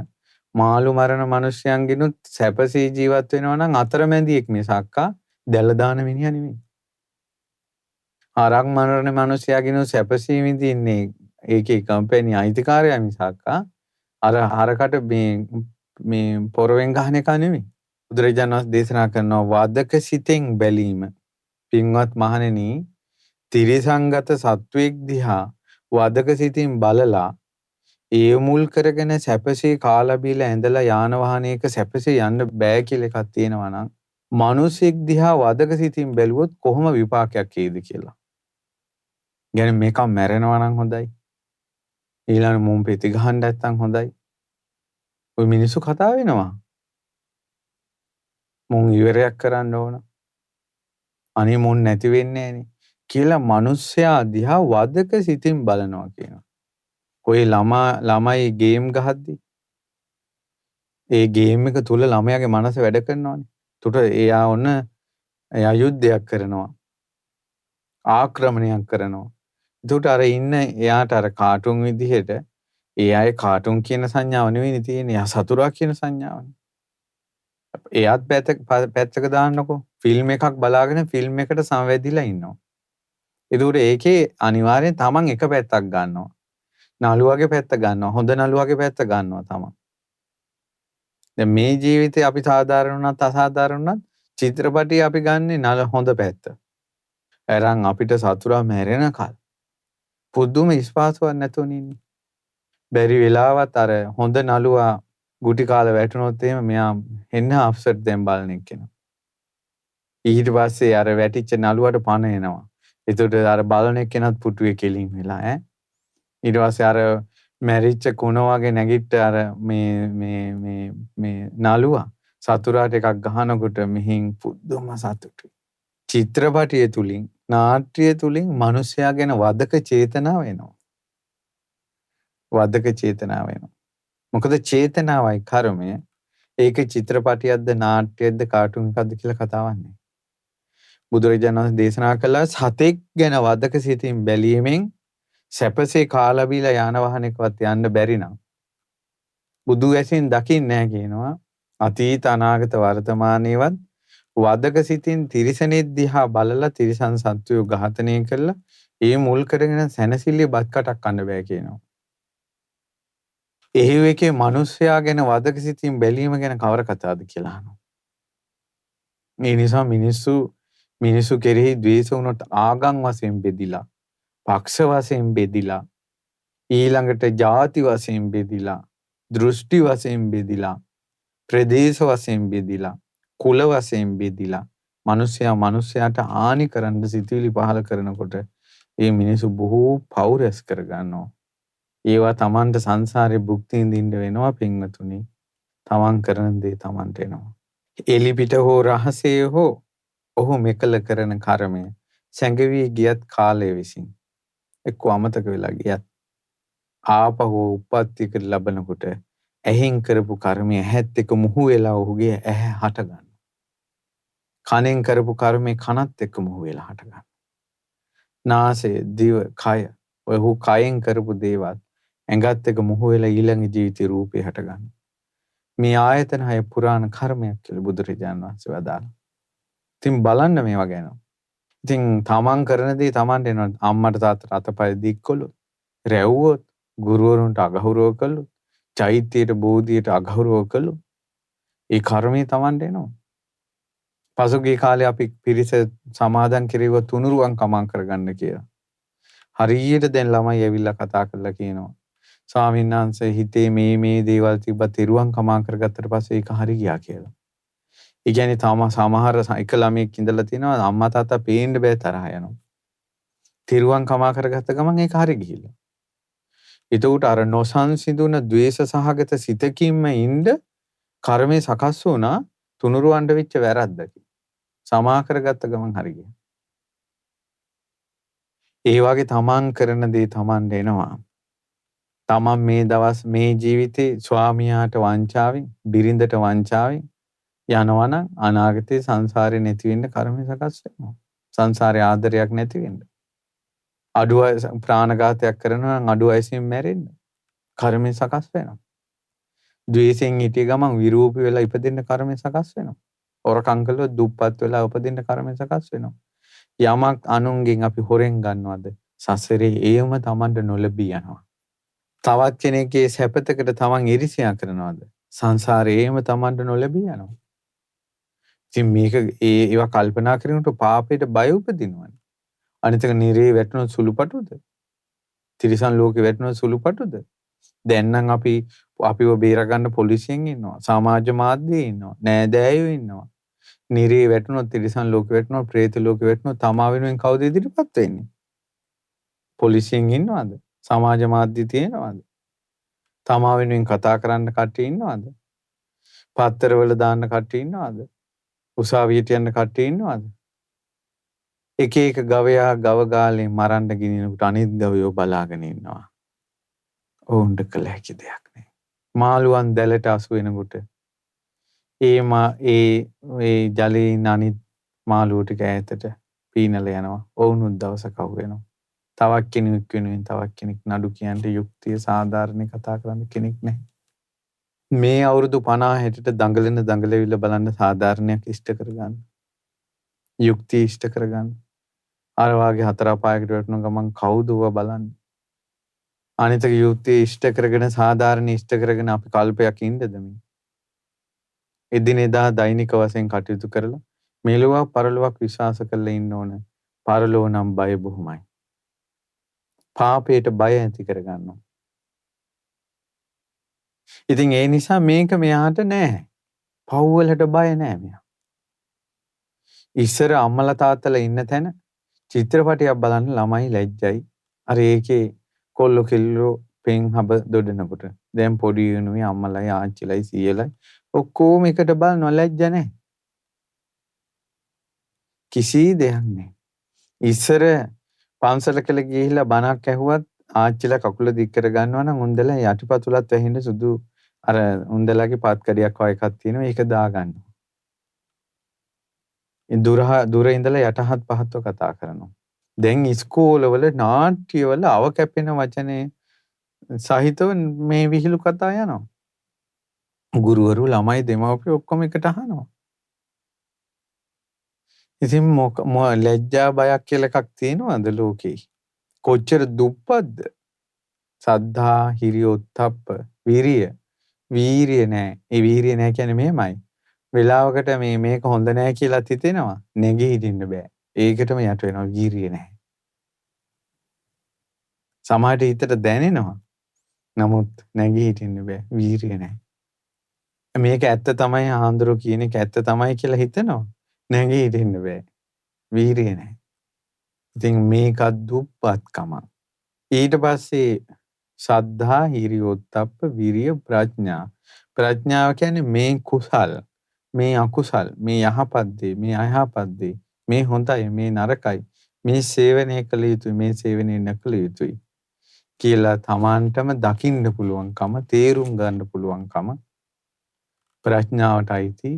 මාළු මරණ මිනිස්යන්ගිනුත් සැපසී ජීවත් වෙනවා නම් අතරමැදියෙක් මිසක්කා දැල දාන මිනිහා නෙමෙයි. හරක් මරණ මිනිස්යාගිනුත් සැපසී විඳින්නේ ඒකේ කම්පැනි අයිතිකාරයා මිසක්කා අර හරකට මේ පොරවෙන් ගහන එක නෙමෙයි. බුදුරජාණන් වහන්සේ දේශනා කරනවා වදක සිතෙන් බැලීම. පින්වත් මහණෙනි, තිරිසංගත සත්වෙක් දිහා වදක සිතින් බලලා ඒ මුල් කරගෙන සැපසේ කාලා බීලා ඇඳලා යාන වාහනයක සැපසේ යන්න බෑ කියලා එකක් තියෙනවා නම් මිනිසෙක් දිහා වදක සිතින් බැලුවොත් කොහොම විපාකයක් එයිද කියලා. يعني මේක මැරෙනවා නම් හොඳයි. ඊළඟ මුම් පෙති ගහන්න නැත්තම් හොඳයි. ඔය මිනිස්සු කතා වෙනවා. මුන් ඉවරයක් කරන්න ඕන. අනේ මුන් නැති වෙන්නේ නෑනේ කියලා මිනිස්සයා දිහා වදක සිතින් බලනවා කියනවා. ඔය ළමයි ගේම් ගහද්දි ඒ ගේම් එක තුල ළමයාගේ මනස වැඩ කරනවානේ. උට එයා යුද්ධයක් කරනවා. ආක්‍රමණයක් කරනවා. එතකොට අර ඉන්න එයාට අර කාටුන් විදිහට ඒ අය කාටුන් කියන සංඥාව නෙවෙයි තියෙන්නේ. එයා සතුරා කියන සංඥාවනේ. එයාත් පැත්තක දාන්නකෝ. ෆිල්ම් එකක් බලාගෙන ෆිල්ම් එකට සංවැදිලා ඉන්නවා. එතකොට ඒකේ අනිවාර්යෙන් තමන් එක පැත්තක් ගන්නවා. නළුවගේ පැත්ත ගන්නවා. හොඳ නළුවගේ පැත්ත ගන්නවා තමන්. දැන් මේ ජීවිතේ අපි සාධාරණ වුණත් අසාධාරණ වුණත් චිත්‍රපටි අපි ගන්නේ හොඳ පැත්ත. අරන් අපිට සතුරා මැරෙනකල් පුදුම ඉස්පාසුවක් නැතුව ඉන්නේ. බැරි වෙලාවත් අර හොඳ නළුවා ගුටි කාලා වැටුනොත් එහෙම මෙයා එන්න අප්සෙට් දැන් බලන එක්කෙනා. ඊට පස්සේ අර වැටිච්ච නළුවට පණ එනවා. ඒකට අර බලන එක්කෙනත් පුටුවේ කෙලින් වෙලා ඊට පස්සේ අර මැරිච්ච කුණ වගේ නැගිට අර මේ නළුවා සතුරාට එකක් ගහනකොට මෙහින් පුදුම සතුටුයි. චිත්‍රපටිය තුලින් නාට්‍ය තුලින් මිනිසයා ගැන වදක චේතනාව එනවා. වදක චේතනාව එනවා. මොකද චේතනාවයි කර්මය. ඒක චිත්‍රපටියක්ද නාට්‍යයක්ද කාටුන් එකක්ද කියලා කතාවක් නෑ. බුදුරජාණන් වහන්සේ දේශනා කළා සතෙක් ගැන වදක සිතින් බැලීමෙන් සැපසේ කාලා බීලා යාන වාහනයකවත් යන්න බැරි නම් බුදු ඇසින් දකින්නේ නැහැ කියනවා. අතීත අනාගත වර්තමානයේවත් වදක සිතින් තිරිසනෙක් දිහා බලලා තිරිසන් සත්වයෝ ඝාතනය කළා ඒ මුල් කරගෙන සැනසille බත් කටක් කන්න බෑ කියනවා. එහෙව් එකේ මිනිස්සයා ගැන වදක සිතින් බැලීම ගැන කවර කතාවද කියලා අහනවා. ඒ නිසා මිනිස්සු කෙරෙහි ද්වේෂ වුණොත් ආගම් වශයෙන් බෙදිලා, පක්ෂ වශයෙන් බෙදිලා, ඊළඟට ಜಾති වශයෙන් බෙදිලා, දෘෂ්ටි වශයෙන් බෙදිලා, ප්‍රදේශ වශයෙන් බෙදිලා, කුල වශයෙන් බෙදිලා, මිනිසයාට හානි කරන්න සිතුවිලි පහල කරනකොට ඒ මිනිස්සු බොහෝ පව් රැස් කර ගන්නවා. ඒවා Tamanට සංසාරේ භුක්ති විඳින්න වෙනවා පින්වතුනි. Taman කරන දේ Tamanට එනවා. එලිපිට හෝ රහසේ හෝ ඔහු මෙකල කරන කර්මය සැඟවී ගියත් කාලය විසින් එක්ක අමතක වෙලා ගියත් ආපහු උප්පත්ති කර ලබනකොට ඇහෙන් කරපු කර්මය ඇහත් එක්ක මුහු වෙලා ඔහුගේ ඇහැ හට ගන්නවා. කනෙන් කරපු කර්මය කනත් එක්ක මුහු වෙලා හට ගන්නවා. නාසය, දිව, කය ඔහු කයෙන් කරපු දේවල් ඇඟත් එක්ක මුහු වෙලා ඊළඟ ජීවිතේ රූපේ හට ගන්නවා. මේ ආයතන හය පුරාණ කර්මයක් කියලා බුදුරජාණන් වහන්සේ වදාළා. ඉතින් බලන්න මේවා ගැන. ඉතින් තමන් කරන දේ තමන්ට එනවා. අම්මට තාත්තට අතපය දික් කළොත්, රැව්වොත්, ගුරුවරුන්ට අගෞරව කළොත්, චෛත්‍යයට බෝධියට අගෞරව කළොත්, ඒ කර්මය තමන්ට එනවා. පසුගිය කාලේ අපි පිරිස සමාදන් කෙරෙව්ව තුනුරුවන් කමං කරගන්න කියලා. හරියට දැන් ළමයි ඇවිල්ලා කතා කරලා කියනවා. ස්වාමීන් වහන්සේ හිතේ මේ දේවල් තිබ්බා තිරුවන් කමං කරගත්තට පස්සේ ඒක හරි ගියා කියලා. ඒ කියන්නේ සමහර එක ළමයෙක් ඉඳලා තිනවා අම්මා තාත්තා පේන්න බෑ තරහ යනවා. තිරුවන් කමා කරගත්ත ගමන් ඒක හරි ගිහිල්ලා. ඒකට අර නොසන්සිඳුන ද්වේෂ සහගත සිතකින්ම ඉඳ කර්මේ සකස් වුණා තුනුරුවන්ට වෙච්ච වැරද්දකි. සමා කරගත්ත ගමන් හරි ගියා. ඒ වගේ තමන් කරන දේ තමන්ට එනවා. තමන් මේ දවස් මේ ජීවිතේ ස්වාමියාට වංචාවෙන්, බිරිඳට වංචාවෙන් යනවා නම් අනාගතේ සංසාරේ නැති වෙන්න කර්මය සකස් වෙනවා. සංසාරේ ආදරයක් නැති වෙන්න. අඩුව ප්‍රාණඝාතයක් කරනවා නම් අඩුව වයසින් මැරෙන්න කර්මය සකස් වෙනවා. ද්වේෂයෙන් හිටිය ගමන් විරූපී වෙලා ඉපදෙන්න කර්මය සකස් වෙනවා. හොරකම් කළොත් දුප්පත් වෙලා උපදින්න කර්මය සකස් වෙනවා. යමක් අනුන්ගෙන් අපි හොරෙන් ගන්නවද සසරේ ඒම Tamanට නොලැබී යනවා. තවත් කෙනෙක්ගේ සැපතකට Taman ඉරිසියා කරනවද සංසාරේ ඒම Tamanට නොලැබී යනවා. ඉතින් මේක ඒවා කල්පනා කරනකොට පාපයට බය උපදිනවනේ. අනිතක නිරේ වැටුණොත් සුළුපටුද? තිරිසන් ලෝකේ වැටුණොත් සුළුපටුද? දැන් නම් අපිව බේරගන්න පොලිසියෙන් ඉන්නවා. සමාජ මාධ්‍යයේ ඉන්නවා. නෑදෑයෝ ඉන්නවා. නිරේ වැටුණොත් තිරිසන් ලෝකේ වැටුණොත් പ്രേත ලෝකේ වැටුණොත් තමා වෙනුවෙන් කවුද ඉදිරිපත් වෙන්නේ? පොලිසියෙන් ඉන්නවද? සමාජ මාධ්‍ය තියෙනවද? තමා වෙනුවෙන් කතා කරන්න කට්ටිය ඉන්නවද? පත්තරවල දාන්න කට්ටිය ඉන්නවද? උසාවියට යන්න කට්ටිය ඉන්නවද? එක එක ගවයා ගව ගාලේ මරන්න ගිනිනකොට අනිත් ගවයෝ බලාගෙන ඉන්නවා. ඔවුන්ට කළ හැකි දෙයක් නෑ. මාළුවන් දැලට අසු වෙනකොට ඒ ජලයේ ඉන්න අනිත් මාළුවෝ ටික ඈතට පීනල යනවා. ඔවුනුත් දවසක අහු වෙනවා. තවත් කෙනෙක් වෙනුවෙන් තවත් කෙනෙක් නඩු කියන්න යුක්තිය සාධාරණ කතා කරන්න කෙනෙක් නැහැ. මේ අවුරුදු 50 60ට දඟලෙවිල බලන්න සාධාරණයක් ඉෂ්ට කරගන්න. යුක්තිය ඉෂ්ට කරගන්න. අර වාගේ හතර පායකට වැටුණ ගමන් කවුදව බලන්න. අනිතක යුක්තිය ඉෂ්ට කරගෙන සාධාරණ ඉෂ්ට කරගෙන අපි කල්පයක් ඉන්නද මේ? එදිනෙදා දෛනික වශයෙන් කටයුතු කරලා මෙලොවක් පරලොවක් විශ්වාස කරලා ඉන්න ඕන. පරලොව නම් බය බොහොමයි. පාපයට බය ඇති කරගන්නවා. ඉතින් ඒ නිසා මේක මෙයාට නෑ. පව් වලට බය නෑ මෙයා. ඉස්සර අම්මලා තාත්තලා ඉන්න තැන චිත්‍රපටයක් බලන්න ළමයි ලැජ්ජයි. අර ඒකේ කොල්ලෝ කෙල්ලෝ පෙන් හබ දොඩනකොට දැන් පොඩි වෙනුවේ අම්මලයි ආච්චිලයි සීයලයි ඔක්කොම එකට බලනවා ලැජ්ජ නැහැ. කිසි දෙයක් නැහැ. ඉස්සර පන්සලකට ගිහිල්ලා බණක් ඇහුවත් ආච්චිලා කකුල දික් කර ගන්නවා නම් උන්දලා යටිපතුලත් වැහෙන්න සුදු අර උන්දලාගේ පාත්කඩියක් වගේ එකක් තියෙනවා ඒක දා ගන්නවා. දුර ඉඳලා යටහත් පහත්ව කතා කරනවා. දැන් ඉස්කෝලවල නාට්‍යවල අව කැපෙන වචනේ සහිතව මේ විහිළු කතා යනවා. ගුරුවරු ළමයි දෙමව්පියෝ ඔක්කොම එකට අහනවා. ඉතින් ලැජ්ජා බයක් කියලා එකක් තියෙනවද ලෝකේ? කොච්චර දුප්පත්ද? සද්ධා, හිරිය, උත්තප්ප, වීරිය නෑ. ඒ වීරිය නෑ කියන්නේ මෙහෙමයි. වෙලාවකට මේක හොඳ නෑ කියලාත් හිතෙනවා. නැගී හිටින්න බෑ. ඒකටම යට වෙනවා. වීරිය නැහැ. සමහරට හිතට දැනෙනවා. නමුත් නැගී හිටින්න බෑ. වීරිය නැහැ. මේක ඇත්ත තමයි ආන්දරෝ කියන එක ඇත්ත තමයි කියලා හිතනවා. නැගී හිටින්න බෑ. වීරිය නැහැ. ඉතින් මේකත් දුප්පත්කම. ඊට පස්සේ සද්ධා, හිරියොත්ප්ප, විරිය, ප්‍රඥා. ප්‍රඥාව කියන්නේ මේ කුසල්, මේ අකුසල්, මේ යහපත් දේ, මේ අයහපත් දේ, මේ හොඳයි, මේ නරකයි, මේ සේවනය කළ යුතුයි, මේ සේවනය නොකළ යුතුයි කියලා Tamanටම දකින්න පුළුවන්කම, තේරුම් ගන්න පුළුවන්කම ප්‍රඥාවට අයිති.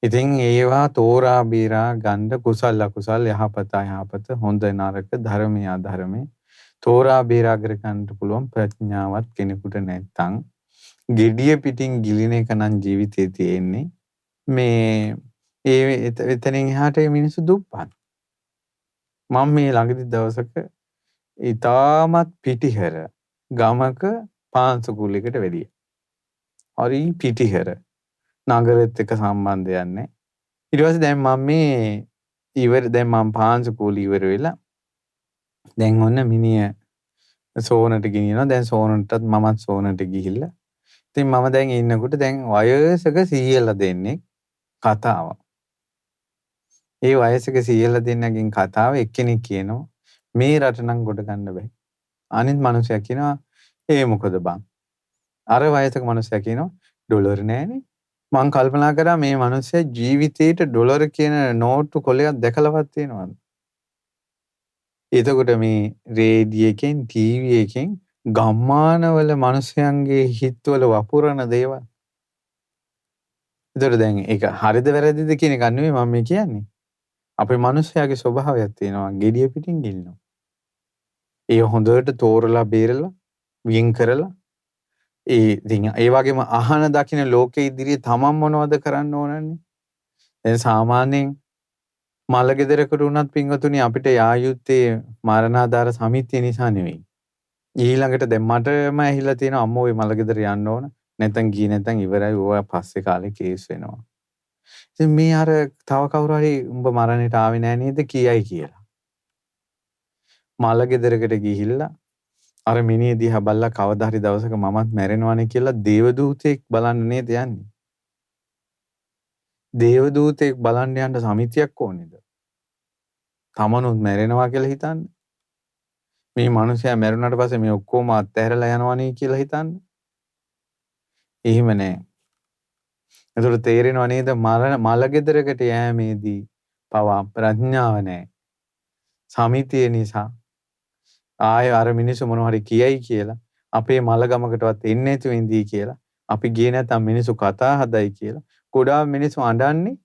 ඉතින් ඒවා තෝරා බේරා ගන්න කුසල අකුසල්, යහපත අයහපත, හොඳ නරක, ධර්මය අධර්මය තෝරා බේරා කර ගන්නට පුළුවන් ප්‍රඥාවක් කෙනෙකුට නැත්තම් gediya පිටින් ගිලින එක නම් ජීවිතේ තියෙන්නේ. මේ එතනින් එහාට මේ මිනිස්සු දුප්පත්. මම මේ ළඟදි දවසක ඊටමත් පිටිහැර ගමක පාන්සකුලයකට වැඩියා. හරි පිටිහැර. නගරෙත් එක්ක සම්බන්ධයක් නැහැ. ඊට පස්සේ දැන් මම පාන්සකුල ඉවර වෙලා දැන් ඔන්න මිනිහ සෝනට ගෙනියනවා. දැන් සෝනටත් මමත් සෝනට ගිහිල්ලා. ඉතින් මම දැන් ඉන්නකොට දැන් වයසක සීයලා දෙන්නේ කතාව. ඒ වයසක සීයලා දෙන්නගෙන් කතාව එක්කෙනෙක් කියනවා මේ රට නම් ගොඩ ගන්න බෑ. අනිත් මිනිහයා කියනවා ඒ මොකද බං? අර වයසක මිනිහයා කියනවා ඩොලර් නෑනේ. මං කල්පනා කරා මේ මිනිහයා ජීවිතේට ඩොලර් කියන නෝට්ටු කොලයක් දැකලවත් තියෙනවද? එතකොට මේ රේඩියෝ එකෙන් ටීවී එකෙන් ගම්මානවල මිනිස්යන්ගේ හිතවල වපුරන දේවල්. එතකොට දැන් ඒක හරිද වැරදිද කියන එක නෙවෙයි මම මේ කියන්නේ. අපේ මිනිස්යාගේ ස්වභාවයක් තියෙනවා gediya පිටින් ගිලිනවා. ඒ හොඳට තෝරලා බේරලා වින් කරලා ඒ වගේම අහන දකින ලෝකෙ ඉදිරියේ තමන් මොනවද කරන්න ඕනන්නේ? දැන් සාමාන්‍යයෙන් මල ගෙදරකට උනත් පින්වතුනි අපිට යා යුත්තේ මරණාධාර සමිතිය නිසා නෙවෙයි. ඊළඟට දැන් මටම ඇහිලා තියෙන අම්මෝ ඔය මල ගෙදර යන්න ඕන. නැත්නම් ගියේ නැත්නම් ඉවරයි ඕවා පස්සේ කාලේ කේස් වෙනවා. ඉතින් මේ අර තව කවුරු හරි උඹ මරණයට ආවේ නෑ නේද කියයි කියලා. මල ගෙදරකට ගිහිල්ලා අර මිනිහ දිහා බල්ලා කවදා හරි දවසක මමත් මැරෙනවානේ කියලා දේවදූතෙක් බලන්න නේද යන්නේ. දේවදූතෙක් බලන්න යන්න සමිතියක් ඕනේද? තමනුත් මැරෙනවා කියලා හිතන්න. මේ මිනිහයා මැරුණාට පස්සේ මේ ඔක්කොම අත්හැරලා යනවනේ කියලා හිතන්න. එහෙම නෑ. ඒතර තේරෙනව නේද මල ගෙදරකට යෑමේදී පවා ප්‍රඥාව නෑ. සමිතිය නිසා ආය අර මිනිස්සු මොනවා හරි කියයි කියලා අපේ මල ගමකටවත් එන්නේ නැතුව ඉඳී කියලා අපි ගියේ නැත්නම් මිනිස්සු කතා හදයි කියලා ගොඩාක් මිනිස්සු අඬන්නේ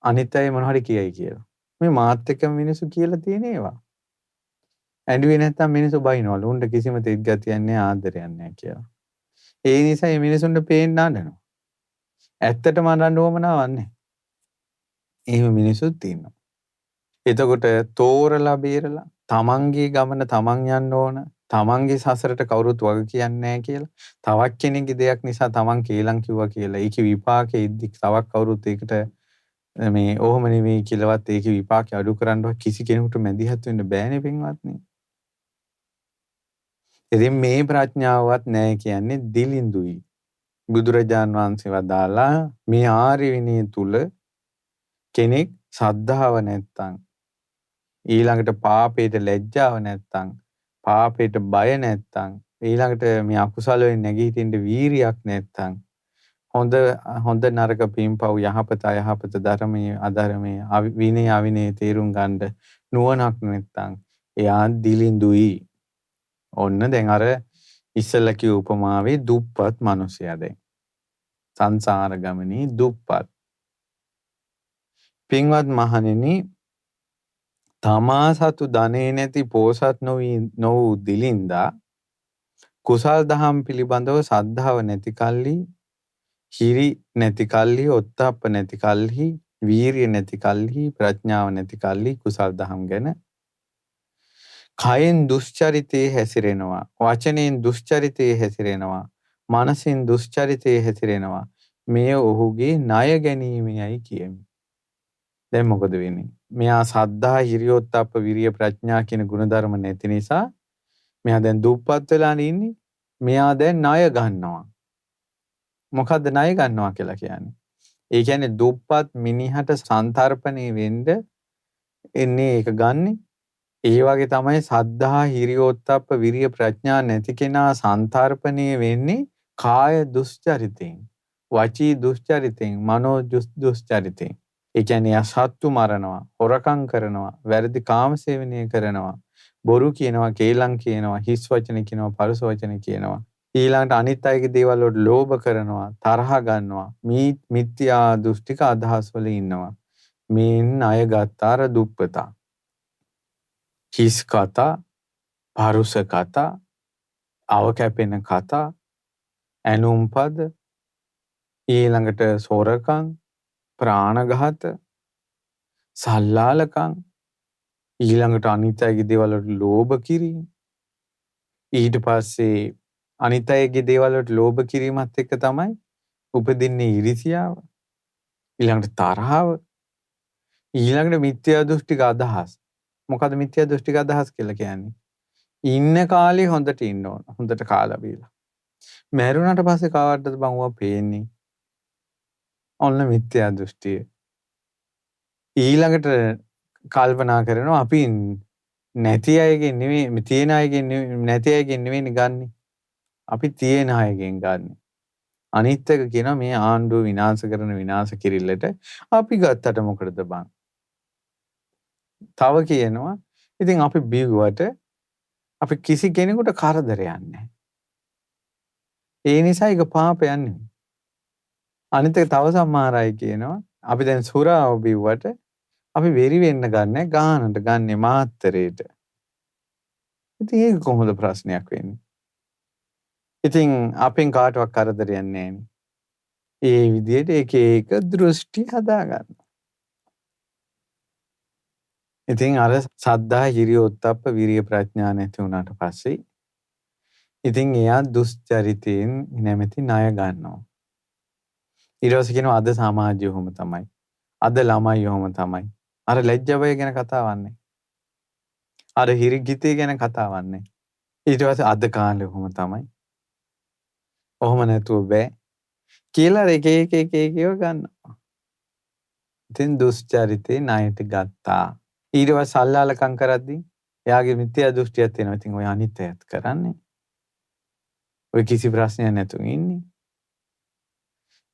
අනිත් අය මොනවා හරි කියයි කියලා. මේ මාත් එක්කම මිනිස්සු කියලා තියෙන ඒවා. ඇඬුවේ නැත්නම් මිනිස්සු බයිනවලු. උන්ට කිසිම තෙත් ගතියක් නැහැ ආදරයක් නැහැ කියලා. ඒ නිසා මේ මිනිසුන්ට පේන්න අඬනවා. ඇත්තටම අඬන්න ඕමනාවක් නැහැ. එහෙම මිනිස්සුත් ඉන්නවා. එතකොට තෝරලා බේරලා තමන්ගේ ගමන තමන් යන්න ඕන. තමන්ගේ සසරට කවුරුත් වග කියන්නේ නැහැ කියලා. තවත් කෙනෙක්ගේ දෙයක් නිසා තමන් කේලම් කිව්වා කියලා. ඒකේ විපාකෙ ඉද්දි තවත් කවුරුත් ඒකට මේ ඔහොම නෙවෙයි කියලාවත් ඒකේ විපාකෙ අඩු කරන්නවත් කිසි කෙනෙකුට මැදිහත් වෙන්න බෑනේ පින්වත්නි. ඉතින් මේ ප්‍රඥාවවත් නැහැ කියන්නේ දිලිඳුයි. බුදුරජාන් වහන්සේ වදාලා මේ ආර්ය විනය තුල කෙනෙක් සද්ධාව නැත්තම් ඊළඟට පාපයට ලැජ්ජාව නැත්තම් පාපයට බය නැත්තම් ඊළඟට මේ අකුසල වලින් නැගීටින්න වීරියක් නැත්තම් හොඳ නරක පින්පව් යහපත අයහපත ධර්මයේ අධර්මයේ විනය අවිනය තේරුම් ගන්න නුවණක් නැත්තම් එයා දිලිඳුයි. ඔන්න දැන් අර ඉස්සෙල්ලා කිව්ව උපමාවේ දුප්පත් මිනිසයා දැන් සංසාර ගමනේ දුප්පත්. පින්වත් මහණෙනි තමා සතු ධනෙ නැති පෝසත් නොවූ දිලින්දා කුසල් දහම් පිළිබඳව සද්ධාව නැති කල්හි හිරි නැති කල්හි ඔත්තප්ප නැති කල්හි වීරිය නැති කල්හි ප්‍රඥාව නැති කල්හි කුසල් දහම් ගැන කයෙන් දුස්චරිතේ හැසිරෙනවා වචනෙන් දුස්චරිතේ හැසිරෙනවා මනසින් දුස්චරිතේ හැසිරෙනවා මෙය ඔහුගේ ණය ගැනීමයි කියමි. දැන් මොකද වෙන්නේ? මෙයා සද්ධා, හිරියොත්ප්ප, විරිය, ප්‍රඥා කියන ගුණධර්ම නැති නිසා මෙයා දැන් දුප්පත් වෙලා ඉන්නේ. මෙයා දැන් ණය ගන්නවා. මොකද්ද ණය ගන්නවා කියලා කියන්නේ? ඒ කියන්නේ දුප්පත් මිනිහට සන්තරපණේ වෙන්න එන්නේ ඒක ගන්නෙ. ඒ වගේ තමයි සද්ධා, හිරියොත්ප්ප, විරිය, ප්‍රඥා නැති කෙනා සන්තරපණේ වෙන්නේ කාය දුස්චරිතෙන්, වචී දුස්චරිතෙන්, මනෝ දුස්චරිතෙන්. ඒ කියන්නේ යා සත්තු මරනවා, හොරකම් කරනවා, වැරදි කාමසේවනය කරනවා, බොරු කියනවා, කේලම් කියනවා, හිස් වචන කියනවා, පරුස වචන කියනවා. ඊළඟට අනිත් අයගේ දේවල් වලට ලෝභ කරනවා, තරහ ගන්නවා, මිත්‍යා දෘෂ්ටික අදහස් වල ඉන්නවා. මේන් අය ගත්තාර දුප්පතා. හිස් කතා, පරුස කතා, අවකැපෙන කතා, ඇනුම්පද, ඊළඟට සොරකම්, ප්‍රාණඝාත, සල්ලාලකම්, ඊළඟට අනිත් අයගේ දේවල් වලට ලෝභ කිරීම. ඊට පස්සේ අනිත් අයගේ දේවල් වලට ලෝභ කිරීමත් එක්ක තමයි උපදින්නේ ඊර්ෂ්‍යාව. ඊළඟට තරහව. ඊළඟට මිත්‍යා දෘෂ්ටික අදහස්. මොකද මිත්‍යා දෘෂ්ටික අදහස් කියලා කියන්නේ? ඉන්න කාලේ හොඳට ඉන්න ඕන. හොඳට කාලා බීලා. මැරුණාට පස්සේ කාටද බං ඔවා පේන්නේ? ඔන්න මිත්‍යා දෘෂ්ටිය. ඊළඟට කල්පනා කරනවා අපි නැති අයගෙන් නෙවෙයි, තියෙන අයගෙන් නැති අයගෙන් නෙවෙයි ගන්නෙ. අපි තියෙන අයගෙන් ගන්නෙ. අනිත් එක කියනවා මේ ආණ්ඩුව විනාශ කරන විනාශ කිරිල්ලට අපි ගත්තට මොකටද බං? තව කියනවා ඉතින් අපි බිව්වට අපි කිසි කෙනෙකුට කරදරයක් නැහැ. ඒ නිසා ඒක පාපයක් නෙවෙයි. අනිත් එක තව සමහර අය කියනවා අපි දැන් සුරාව බිව්වට අපි වෙරි වෙන්න ගන්නෑ, ගානට ගන්නෙ මාත්තරේට. ඉතින් ඒක කොහොමද ප්‍රශ්නයක් වෙන්නේ? ඉතින් අපෙන් කාටවත් කරදරයක් නැහැනේ. ඒ විදිහට එක දෘෂ්ටි හදාගන්න. ඉතින් අර සද්ධා, හිරියොත්ප්ප, විරිය, ප්‍රඥා නැති වුණාට පස්සේ ඉතින් එයා දුස්චරිතයෙන් නැමැති ණය ගන්නවා. ඊට පස්සේ කියනවා අද සමාජය ඔහොම තමයි. අද ළමයි ඔහොම තමයි. අර ලැජ්ජා බය ගැන කතාවක් නැහැ. අර හිරිගිතේ ගැන කතාවක් නැහැ. ඊට පස්සේ අද කාලේ ඔහොම තමයි. ඔහොම නැතුව බෑ කියලා එක ඒවා ගන්නවා. ඉතින් දුස්චරිතේ ණයට ගත්තා. ඊට පස්සේ සල්ලාලකම් කරද්දී එයාගේ මිත්‍යා දෘෂ්ටියක් තියෙනවා. ඉතින් ඔය අනිත් අයත් කරන්නේ. ඔය කිසි ප්‍රශ්නයක් නැතුව ඉන්නේ.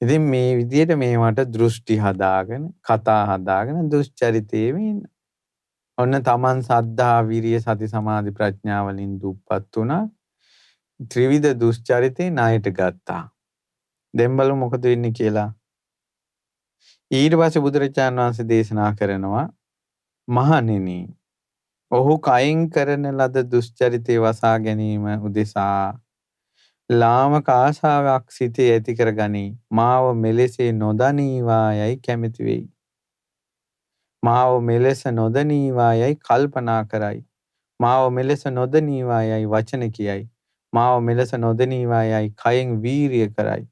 ඉතින් මේ විදිහට මේවට දෘෂ්ටි හදාගෙන, කතා හදාගෙන දුස්චරිතේම ඉන්න. ඔන්න තමන් සද්ධා, විරිය, සති, සමාධි, ප්‍රඥා වලින් දුප්පත් වුණා. ත්‍රිවිධ දුස්චරිතේ ණයට ගත්තා. දැන් බලමු මොකද වෙන්නේ කියලා. ඊට පස්සේ බුදුරජාණන් වහන්සේ දේශනා කරනවා මහණෙනි, ඔහු කයින් කරන ලද දුස්චරිතේ වසා ගැනීම උදෙසා ලාමක ආශාවක් සිතේ ඇති කරගනී. මාව මෙලෙසේ නොදනීවා යයි කැමති වෙයි. මාව මෙලෙස නොදනීවා යයි කල්පනා කරයි. මාව මෙලෙස නොදනීවා යයි වචන කියයි. මාව මෙලෙස නොදනීවා යයි කයෙන් වීරිය කරයි.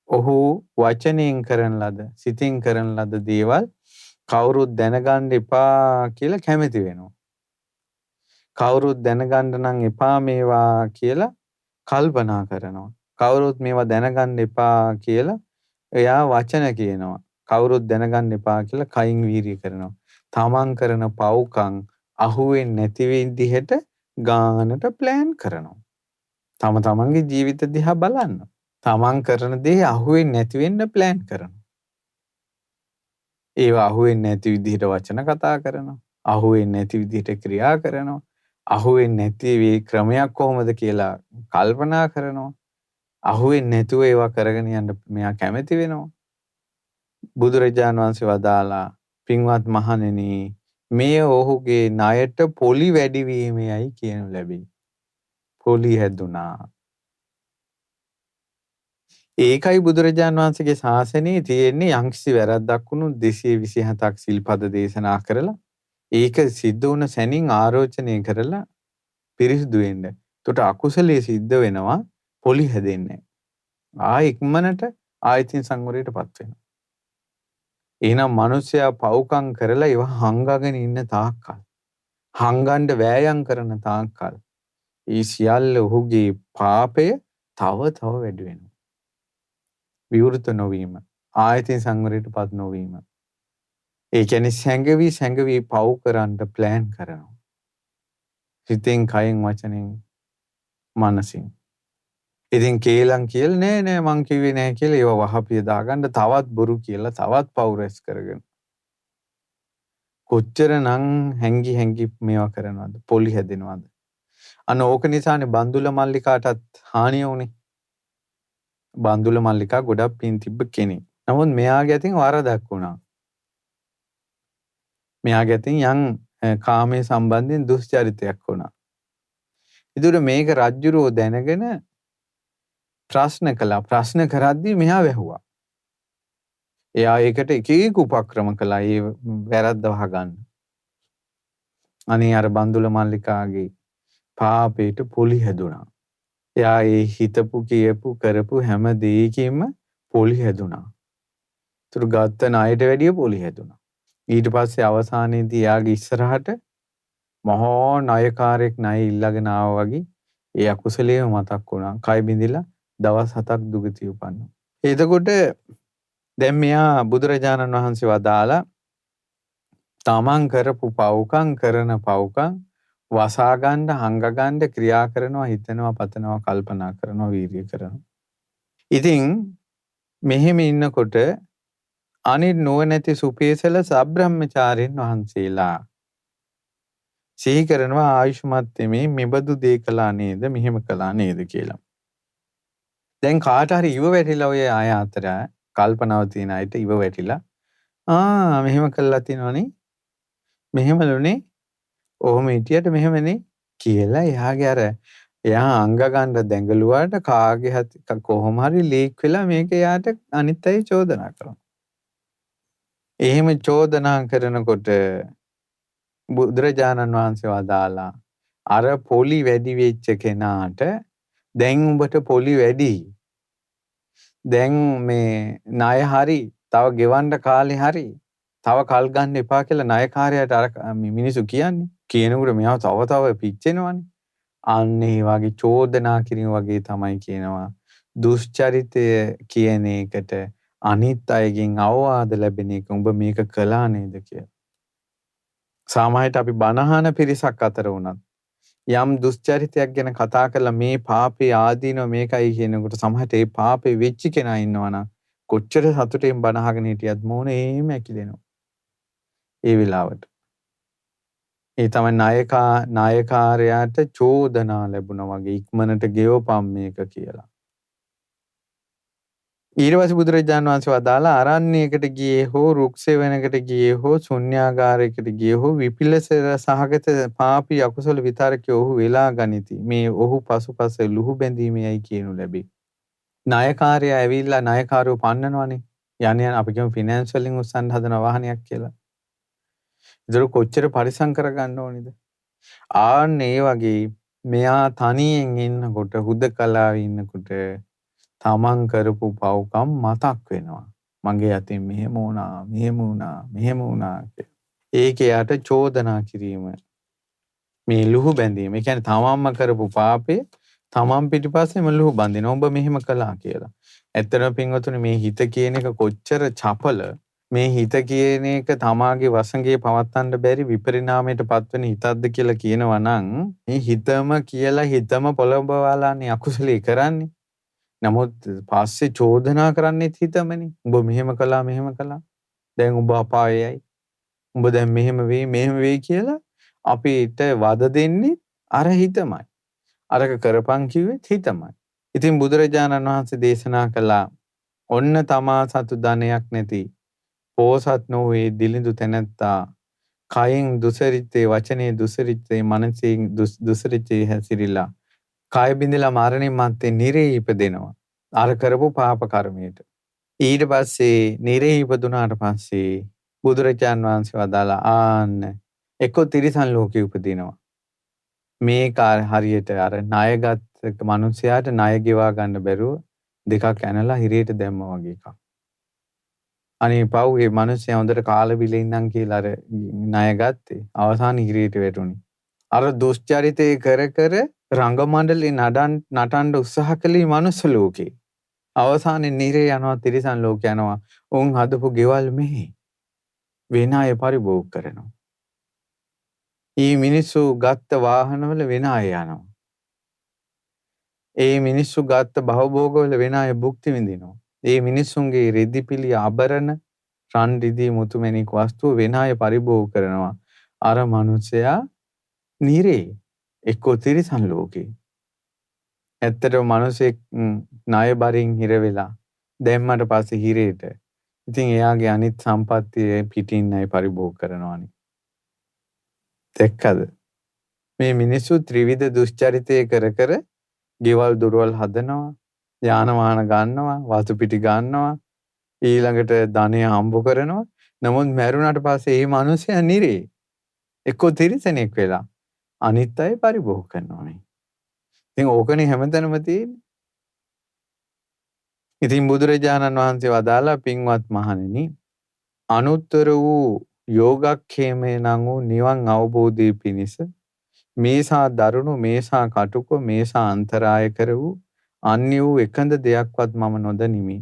ඔහු වචනයෙන් කරන ලද, සිතින් කරන ලද දේවල් කවුරුත් දැනගන්න එපා කියලා කැමති වෙනවා. කවුරුත් දැනගන්න නම් එපා මේවා කියලා කල්පනා කරනවා. කවුරුත් මේවා දැනගන්න එපා කියලා එයා වචන කියනවා. කවුරුත් දැනගන්න එපා කියලා කයින් වීරිය කරනවා. තමන් කරන පව්කම් අහුවෙන්නේ නැති විදිහට ගානට ප්ලෑන් කරනවා. තමන්ගේ ජීවිත දිහා බලන්න. තමන් කරන දේ අහුවෙන්නේ නැති වෙන්න ප්ලෑන් කරනවා. ඒවා අහුවෙන්නේ නැති විදිහට වචන කතා කරනවා. අහුවෙන්නේ නැති විදිහට ක්‍රියා කරනවා. අහුවෙන්නේ නැති ක්‍රමයක් කොහොමද කියලා කල්පනා කරනවා. අහුවෙන්නේ නැතුව ඒවා කරගෙන යන්න මෙයා කැමති වෙනවා. බුදුරජාණන් වහන්සේ වදාලා පින්වත් මහණෙනි, මේ ඔහුගේ ණයට පොලි වැඩි වීමයි කියනු ලැබේ. පොලි හැදුනා. ඒකයි බුදුරජාණන් වහන්සේගේ ශාසනයේ තියෙන්නේ යම්කිසි වැරද්දක් වුණු 227ක් සිල්පද දේශනා කරලා ඒක සිද්ධ වුණ සැනින් ආරෝචනය කරලා පිරිසිදු වෙන්න. එතකොට අකුසලයේ සිද්ධ වෙනවා, පොලි හැදෙන්නේ. ඉක්මනට ආයතින් සංවරයටපත් වෙනවා. එහෙනම් මිනිස්සයා පව්කම් කරලා ඒවා හංගගෙන ඉන්න තාක්කල්, හංගන්න වෑයම් කරන තාක්කල්, ඒ සියල්ල ඔහුගේ පාපය තව තව වැඩි වෙනවා. විවෘත නොවීම, ආයතින් සංවරයටපත් නොවීම. ඒ කියන්නේ සැඟවි පව් කරන්න ප්ලෑන් කරනවා. හිතෙන්, කයෙන්, වචනෙන්, මනසින්. ඉතින් කේලම් කියලා නෑ මං කිව්වේ නෑ කියලා ඒව වහපිය දාගන්න තවත් බොරු කියලා තවත් පව් රැස් කරගෙන. කොච්චරනම් හැංගි මේවා කරනවද? පොලි හැදෙනවද? අන්න ඕක නිසානේ බන්දුල මල්ලිකාටත් හානිය වුනේ. බන්දුල මල්ලිකා ගොඩක් පින් තිබ්බ කෙනෙක්. නමුත් මෙයාගේ අතින් වරදක් වුණා. මෙයාගේ අතින් යම් කාමයේ සම්බන්ධයෙන් දුස්චරිතයක් වුණා. ඒතර මේක රජ්ජුරෝ දැනගෙන ප්‍රශ්න කළා. ප්‍රශ්න කරද්දී මෙයා වැහුවා. එයා ඒකට එක උපක්‍රම කළා ඒ වැරද්ද වහගන්න. අනේ අර බන්දුල මල්ලිකාගේ පාපේට පොලි හැදුනා. එයා ඒ හිතපු කියපු කරපු හැම දෙයකින්ම පොලි හැදුනා. ඒතර ගත්ත ණයට වැඩිය පොලි හැදුනා. ඊට පස්සේ අවසානයේදී එයාගේ ඉස්සරහට මහා ණයකාරයෙක් ණය ඉල්ලගෙන ආවා වගේ ඒ අකුසලයේ මතක් වුණා. කය බිඳිලා දවස් 7ක් දුගතිය උපන්නා. එතකොට දැන් මෙයා බුදුරජාණන් වහන්සේ වදාලා තමන් කරපු පව්කම් කරන පව්කම් වසා ගන්න, හංග ගන්න ක්‍රියා කරනවා, හිතනවා, පතනවා, කල්පනා කරනවා, වීර්ය කරනවා. ඉතින් මෙහෙම ඉන්නකොට අනිත් නුවණැති සුපේසල සබ්‍රහ්මචාරින් වහන්සේලා සිහි කරනවා ආයුෂ්මත් මේ මෙබඳු දේ කළා නේද, මෙහෙම කළා නේද කියලා. දැන් කාට හරි ඉව වැටිලා ඔය ආය අතර කල්පනාව තියෙන අයට ඉව වැටිලා මෙහෙම කළා තියෙනවනේ, මෙහෙමලුනේ, ඔහොම හිටියට මෙහෙමනේ කියලා එයාගේ අර එයා අංග ගන්න දැඟලුවාට කාගේ හරි කොහොම හරි ලීක් වෙලා මේක එයාට අනිත් අය චෝදනා කරනවා. එහෙම චෝදනා කරනකොට බුදුරජාණන් වහන්සේ වදාලා අර පොලි වැඩි වෙච්ච කෙනාට දැන් උඹට පොලි වැඩි. දැන් මේ ණය හරි තව ගෙවන්න කාලේ හරි තව කල් ගන්න එපා කියලා ණයකාරයාට අර මිනිස්සු කියන්නේ. කියනකොට මෙයා තව පිච්චෙනවනේ. අන්න ඒ වගේ චෝදනා කිරීම වගේ තමයි කියනවා. දුෂ්චරිතය කියන එකට අනිත් අයගෙන් අවවාද ලැබෙන එක උඹ මේක කළා නේද කියලා. සාමාන්‍යයෙන් අපි බණහන පිරිසක් අතර වුණත් යම් දුෂ්චරිතයක් ගැන කතා කරලා මේ පාපේ ආදීනව මේකයි කියනකොට සමහරට ඒ පාපේ වෙච්ච කෙනා ඉන්නවනම් කොච්චර සතුටෙන් බණහගෙන හිටියත් මොන එහෙම ඇකිලෙනවා. ඒ වෙලාවට. ඒ තමයි නායකාරයාට චෝදනා ලැබුණා වගේ ඉක්මනට ගෙවපම් මේක කියලා. ඊට පස්සේ බුදුරජාණන් වහන්සේ වදාලා අරණ්‍යයකට ගියේ හෝ රුක්සෙවණකට ගියේ හෝ ශුන්‍යාගාරයකට ගියේ හෝ විපිලසර සහගත පාපී අකුසල විතරකේ ඔහු වෙලා ගනිති. මේ ඔහු පසුපස ලුහු බැඳීමේයි කියනු ලැබේ. නායකාරයා ඇවිල්ලා නායකාරයෝ පන්නනවනේ. යන්නේ අපි කියමු ෆිනෑන්ස් වලින් උස්සන්න හදන වාහනයක් කියලා. ඒක කොච්චර පරිසම් කරගන්න ඕනේද? ආන්න ඒ වගේ මෙයා තනියෙන් ඉන්නකොට හුදකලාවේ ඉන්නකොට තමන් කරපු පව්කම් මතක් වෙනවා. මගේ අතින් මෙහෙම වුණා, මෙහෙම වුණා, මෙහෙම වුණා කියලා. ඒකේ යට චෝදනා කිරීම. මේ ලුහු බැඳීම. ඒ කියන්නේ තමන්ම කරපු පාපේ තමන් පිටිපස්සෙම ලුහු බඳිනවා. ඔබ මෙහෙම කළා කියලා. ඇත්තටම පින්වතුනි මේ හිත කියන එක කොච්චර චපල, මේ හිත කියන එක තමාගේ වසඟේ පවත්තන්න බැරි විපරිණාමයට පත්වෙන හිතක්ද කියලා කියනවා නම් මේ හිතම කියලා හිතම පොළඹවාලානේ අකුසලී කරන්නේ. නමුත් පස්සේ චෝදනා කරන්නේත් හිතමනේ. උඹ මෙහෙම කළා මෙහෙම කළා. දැන් උඹ අපායේයි. උඹ දැන් මෙහෙම වෙයි කියලා අපිට වද දෙන්නේ අර හිතමයි. අරක කරපන් කිව්වෙත් හිතමයි. ඉතින් බුදුරජාණන් වහන්සේ දේශනා කළා ඔන්න තමා සතු ධනයක් නැති පෝසත් නොවේ දිලිඳු තැනැත්තා කයෙන් දුසරිතේ වචනේ දුසරිතේ මනසේ දුසරිතේ හැසිරිලා කය බිඳලා මරණින් මත්තේ නිරේ ඉපදෙනවා. අර කරපු පාප කර්මයට. ඊට පස්සේ නිරේ ඉපදුනාට පස්සේ බුදුරජාන් වහන්සේ වදාලා ආන්න එක්ක තිරිසන් ලෝකෙ උපදිනවා. මේ හරියට අර ණයගත් මිනිසයාට ණය ගෙවා ගන්න බැරුව දෙකක් ඇනලා හිරේට දැම්මා වගේ එකක්. අනේ පව් ඒ මිනිස්සයා හොඳට කාලා බිල ඉන්නම් කියලා අර ණය ගත්තේ. අවසාන හිරේට වැටුනේ. අර දුෂ්චරිතේ කර කර රංගමණ්ඩලේ නටන්න උත්සාහ කළේ මනුස්ස ලෝකේ. අවසානයේ නිරේ යනවා තිරිසන් ලෝක යනවා. උන් හදපු ගෙවල් මෙහි වෙන අය පරිභෝග කරනවා. මේ මිනිස්සු ගත්ත වාහනවල වෙන අය යනවා. ඒ මිනිස්සු ගත්ත භවභෝගවල වෙන අය භුක්ති විඳිනවා. ඒ මිනිස්සුන්ගේ රෙදිපිලි ආභරණ රන් රිදී මුතුමැණික් වස්තුව වෙන අය පරිභෝග කරනවා. අර මිනිසයා නිරේ එක්කෝ තිරිසන් ලෝකේ. ඇත්තටම මිනිසෙක් ණය බරින් හිර වෙලා දැම්මට පස්සේ හිරේට. ඉතින් එයාගේ අනිත් සම්පත්තිය පිටින් අය පරිභෝග කරනවානේ. දැක්කද? මේ මිනිස්සු ත්‍රිවිධ දුෂ්චරිතය කර කර ගෙවල් දොරවල් හදනවා, යාන වාහන ගන්නවා, වතු පිටි ගන්නවා, ඊළඟට ධනය හම්බ කරනවා. නමුත් මැරුණාට පස්සේ මේ මිනිස්සයා නිරේ එක්කෝ තිරිසනෙක් වෙලා අනිත් අය පරිභෝග කරනවානේ. ඉතින් ඕකනේ හැමතැනම තියෙන්නේ. ඉතින් බුදුරජාණන් වහන්සේ වදාලා පින්වත් මහණෙනි අනුත්තර වූ යෝගක්ඛේමේ නම් වූ නිවන් අවබෝධය පිණිස මේසා දරුණු මේසා කටුක මේසා අන්තරාය කර වූ අන්‍ය වූ එකඳ දෙයක්වත් මම නොදනිමි.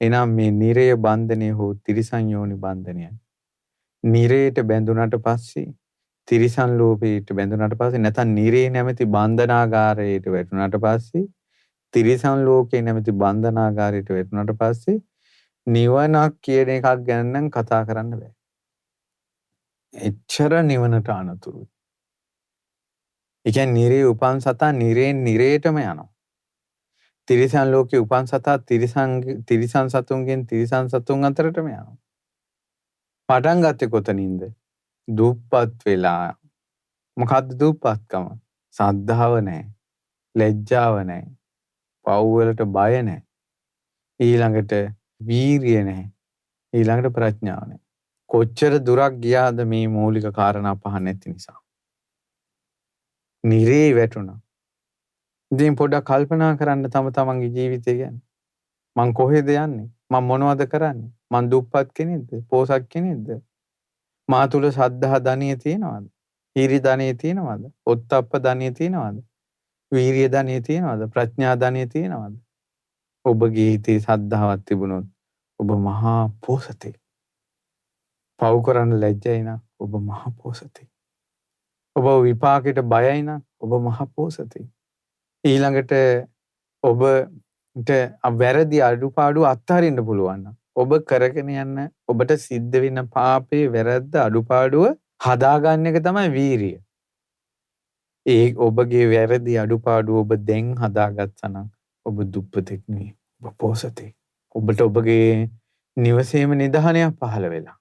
එනම් මේ නිරය බන්ධනය හෝ තිරිසන් යෝනි බන්ධනයයි. නිරයට බැඳුනට පස්සේ තිරිසන් ලෝකයට බැඳුනට පස්සේ නැත්නම් නිරේ නැමැති බන්ධනාගාරයට වැටුනට පස්සේ තිරිසන් ලෝකේ නැමැති බන්ධනාගාරයට වැටුනට පස්සේ නිවනක් කියන එකක් ගැන නම් කතා කරන්න බෑ. එච්චර නිවනට අනතුරුයි. ඒ කියන්නේ නිරේ උපන් සතා නිරේන් නිරේටම යනවා. තිරිසන් ලෝකේ උපන් සතා තිරිසන් සතුන්ගෙන් තිරිසන් සතුන් අතරටම යනවා. පටන් ගත්තේ කොතනින්ද? දුප්පත් වෙලා. මොකද්ද දුප්පත්කම? සද්ධාව නැහැ. ලැජ්ජාව නැහැ. පව් වලට බය නැහැ. ඊළඟට වීරිය නැහැ. ඊළඟට ප්‍රඥාව නැහැ. කොච්චර දුරක් ගියාද මේ මූලික කාරණා පහ නැති නිසා. නිරේ වැටුණා. ඉතින් පොඩ්ඩක් කල්පනා කරන්න තම තමන්ගේ ජීවිතය ගැන. මං කොහෙද යන්නේ? මං මොනවද කරන්නේ? මං දුප්පත් කෙනෙක්ද? පෝසත් කෙනෙක්ද? මා තුල ශ්‍රද්ධා ධනිය තියෙනවද? හීරි ධනිය තියෙනවද? ඔත්තප්ප ධනිය තියෙනවද? වීරිය ධනිය තියෙනවද? ප්‍රඥා ධනිය තියෙනවද? ඔබගේ හිතේ ශ්‍රද්ධාවක් තිබුණොත් ඔබ මහා පෝසතෙක්. පව් කරන්න ලැජ්ජයි නම් ඔබ මහා පෝසතෙක්. ඔබ විපාකයට බයයි නම් ඔබ මහා පෝසතෙක්. ඊළඟට ඔබට වැරදි අඩුපාඩු අත්හරින්න පුළුවන් නම් ඔබ කරගෙන යන්න ඔබට සිද්ධ වෙන පාපේ වැරද්ද අඩුපාඩුව හදාගන්න එක තමයි වීරිය. ඒ ඔබගේ වැරදි අඩුපාඩුව ඔබ දැන් හදාගත්තා නම් ඔබ දුප්පතෙක් නෙවෙයි. ඔබ පෝසතෙක්. ඔබට ඔබගේ නිවසේම නිදහනයක් පහළ වෙලා.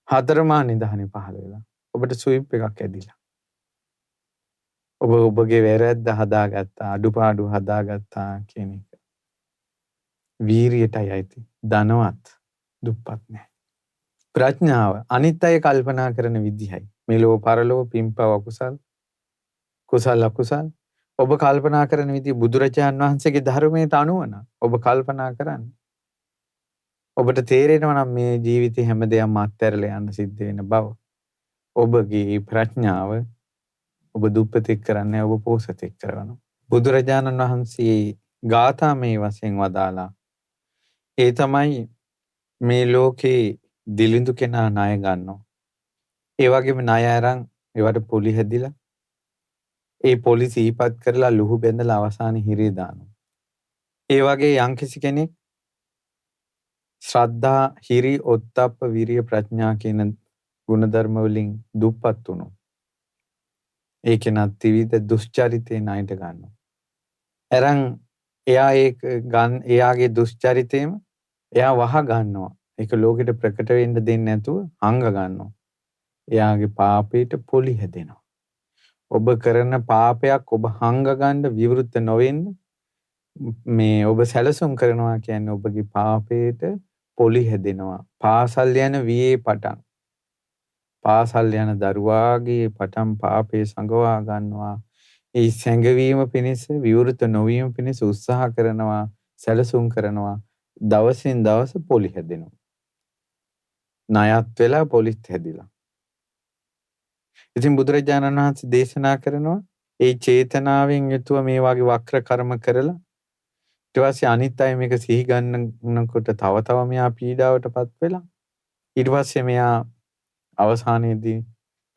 හතරමා නිදහනේ පහළ වෙලා. ඔබට ස්විප් එකක් ඇදිලා. ඔබ ඔබගේ වැරද්ද හදාගත්තා, අඩුපාඩු හදාගත්තා කියන එක. වීරියටයි අයිති. ධනවත් දුප්පත් නැහැ. ප්‍රඥාව අනිත් අය කල්පනා කරන විදිහයි. මෙලෝ පරලෝ පිම්පව අකුසල් කුසල අකුසල් ඔබ කල්පනා කරන විදිහ බුදුරජාණන් වහන්සේගේ ධර්මයට අනුව නම් ඔබ කල්පනා කරන්නේ. ඔබට තේරෙනවා නම් මේ ජීවිතේ හැම දෙයක්ම අත්හැරලා යන්න සිද්ධ වෙන බව. ඔබගේ ප්‍රඥාව ඔබ දුප්පතෙක් කරන්නේ ඔබ පෝසතෙක් කරනවා. බුදුරජාණන් වහන්සේ ගාථා මේ වශයෙන් වදාලා ඒ තමයි මේ ලෝකේ දිලිඳු කෙනා ණය ගන්නවා. ඒ වගේම ණය අරන් ඒවට පොලි හැදිලා ඒ පොලි සීපත් කරලා ලුහු බැඳලා අවසානයේ හිරේ දානවා. ඒ වගේ යම්කිසි කෙනෙක් ශ්‍රද්ධා, හිරි, ඔත්තප්ප, විරිය, ප්‍රඥා කියන ගුණධර්ම වලින් දුප්පත් වුණොත් ඒ කෙනා ත්‍රිවිධ දුෂ්චරිතේ ණයට ගන්නවා. එරන් එයාගේ දුෂ්චරිතේම එයා වහ ගන්නවා. ඒක ලෝකෙට ප්‍රකට වෙන්න දෙන්නේ නැතුව හංග ගන්නවා. එයාගේ පාපයට පොලි හැදෙනවා. ඔබ කරන පාපයක් ඔබ හංග ගන්න විවෘත නොවෙන්න මේ ඔබ සැලසුම් කරනවා කියන්නේ ඔබගේ පාපයට පොලි හැදෙනවා. පාසල් යන වියේ පටන් පාසල් යන දරුවාගේ පටන් පාපේ සංගවා ගන්නවා. ඒ සංගවීම පිණිස විවෘත නොවීම පිණිස උත්සාහ කරනවා. සැලසුම් කරනවා. දවසින් දවස පොලි හැදෙනවා. ණයත් වෙලා පොලිත් හැදිලා. ඉතින් බුදුරජාණන් වහන්සේ දේශනා කරනවා ඒ චේතනාවෙන් යුතුව මේ වගේ වක්‍ර කර්ම කරලා ඊට පස්සේ අනිත් අය මේක සිහි ගන්නකොට තව තව මෙයා පීඩාවටපත් වෙලා ඊට පස්සේ මෙයා අවසානයේදී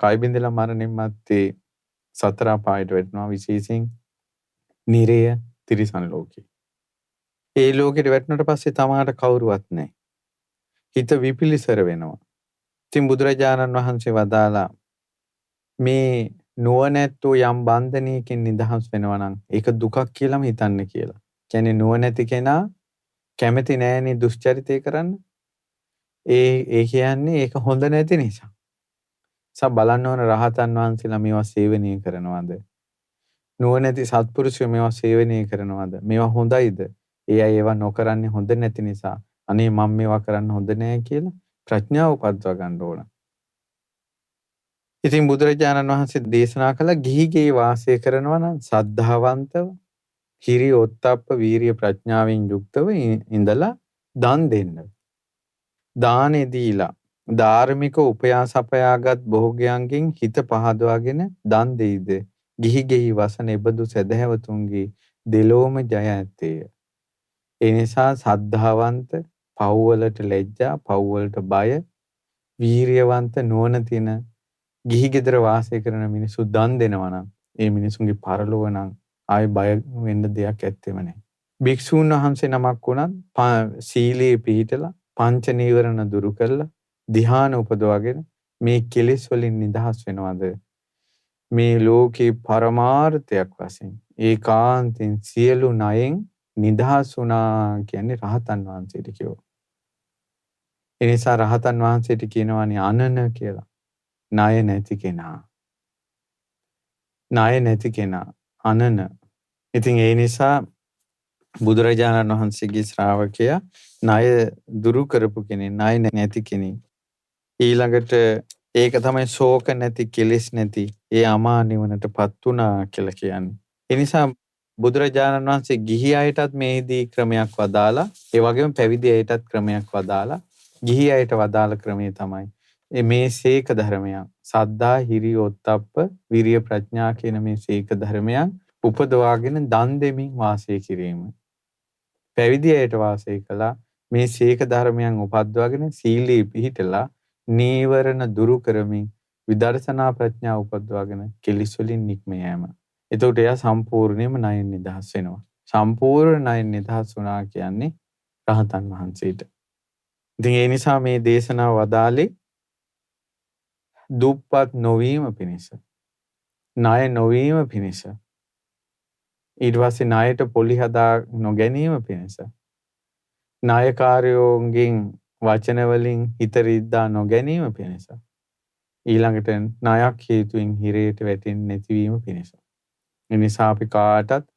කය බිඳලා මරණින් මත්තේ සතර අපායට වැටෙනවා. විශේෂයෙන් නිරය තිරිසන් ලෝකේ. ඒ ලෝකෙට වැටුණට පස්සේ තමාට කවුරුවත් නැහැ. හිත විපිලිසර වෙනවා. ඉතින් බුදුරජාණන් වහන්සේ වදාලා මේ නුවණැත්තෝ යම් බන්ධනයකින් නිදහස් වෙනවා නම් ඒක දුකක් කියලාම හිතන්න කියලා. කියන්නේ නුවණැති කෙනා කැමති නෑනේ දුෂ්චරිතය කරන්න. ඒ කියන්නේ ඒක හොඳ නැති නිසා. බලන්න ඕන රහතන් වහන්සේලා මේවා සේවනය කරනවද? නුවණැති සත්පුරුෂයෝ මේවා සේවනය කරනවද? මේවා හොඳයිද? ඒ අය ඒවා නොකරන්නේ හොඳ නැති නිසා. අනේ මම මේවා කරන්න හොඳ නෑ කියලා ප්‍රඥාව උපද්දවා ගන්න ඕන. ඉතින් බුදුරජාණන් වහන්සේ දේශනා කළ ගිහිගේ වාසය කරනවා නම් සද්ධාවන්තව, හිරි ඔත්තප්ප වීරිය ප්‍රඥාවෙන් යුක්තව ඉඳලා දන් දෙන්න. දානෙ දීලා ධාර්මික උපයාසපයාගත් භෝගයන්ගෙන් හිත පහදවාගෙන දන් දෙයිද ගිහිගෙහි වසන එබඳු සදහැවතුන්ගේ දෙලෝම ජය ඇත්තේය. ඒ නිසා සද්ධාවන්ත, පව්වලට ලැජ්ජා, පව්වලට බය, වීරියවන්ත නුවණ තියෙන ගිහි ගෙදර වාසය කරන මිනිස්සු දන් දෙනවා නම් ඒ මිනිසුන්ගේ පරලොව නම් ආයෙ බය වෙන්න දෙයක් ඇත්තෙම නැහැ. භික්ෂූන් වහන්සේ නමක් වුණත් සීලයේ පිහිටලා පංච නීවරණ දුරු කරලා ධ්‍යාන උපදවාගෙන මේ කෙලෙස් වලින් නිදහස් වෙනවද? මේ ලෝකේ පරමාර්ථයක් වශයෙන් ඒකාන්තයෙන් සියලු ණයෙන් නිදහස් වුණා කියන්නේ රහතන් වහන්සේට කියෝ. ඒ නිසා රහතන් වහන්සේට කියනවානේ අනන කියලා. ණය නැති කෙනා. ණය නැති කෙනා අනන. ඉතින් ඒ නිසා බුදුරජාණන් වහන්සේගේ ශ්‍රාවකයා ණය දුරු කරපු කෙනෙක්, ණය නැති කෙනෙක්. ඊළඟට ඒක තමයි ශෝක නැති, කෙලෙස් නැති, ඒ අමා නිවනටපත් වුණා කියලා කියන්නේ. ඒ නිසා බුදුරජාණන් වහන්සේ ගිහි අයටත් මේදී ක්‍රමයක් වදාලා, ඒ වගේම පැවිදි අයටත් ක්‍රමයක් වදාලා, ගිහි අයට වදාළ ක්‍රමය තමයි මේ සීක ධර්මයන්. සද්ධා, හිරි, ඔත්තප්ප, විරිය, ප්‍රඥා කියන මේ සීක ධර්මයන් උපදවාගෙන දන් දෙමින් වාසය කිරීම. පැවිදි අයට වාසය කළා මේ සීක ධර්මයන් උපද්දවාගෙන සීලී පිහිටලා නීවරණ දුරු කරමින් විදර්ශනා ප්‍රඥා උපද්දවාගෙන කෙලිස් වලින් නික්ම යෑම. එතකොට එයා සම්පූර්ණයෙන්ම ණයෙන් නිදහස් වෙනවා. සම්පූර්ණ ණයෙන් නිදහස් වුණා කියන්නේ රහතන් වහන්සේට. ඉතින් ඒ නිසා මේ දේශනාව වදාලේ දුප්පත් නොවීම පිණිස, ණය නොවීම පිණිස, ඊට පස්සේ ණයට පොලි හදා නොගැනීම පිණිස, ණයකාරයෝන්ගෙන් වචන වලින් හිත රිද්දා නොගැනීම පිණිස, ඊළඟට ණයක් හේතුවෙන් හිරේට වැටෙන්නේ නැතිවීම පිණිස. ඒ නිසා අපි කාටත්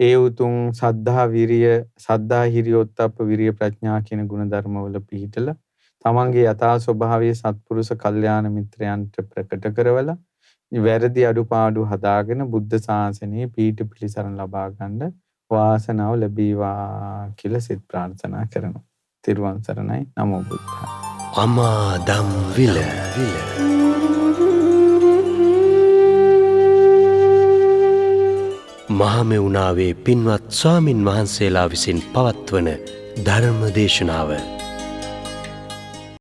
ඒ උතුම් සද්ධා, විරිය, සද්ධා, හිරි, ඔත්තප්ප, විරිය, ප්‍රඥා කියන ගුණ ධර්මවල පිහිටලා තමන්ගේ යථා ස්වභාවයේ සත්පුරුෂ කල්යාණ මිත්‍රයන්ට ප්‍රකට කරවලා වැරදි අඩුපාඩු හදාගෙන බුද්ධ ශාසනයේ පීඨ පිළිසරණ ලබා ගන්න වාසනාව ලැබීවා කියලා සිත ප්‍රාර්ථනා කරනවා. තිරුවන් සරණයි. නමෝ බුද්ධාය. අමා දම් විල මහමෙවුනාවේ පින්වත් ස්වාමින් වහන්සේලා විසින් පවත්වන ධර්ම දේශනාව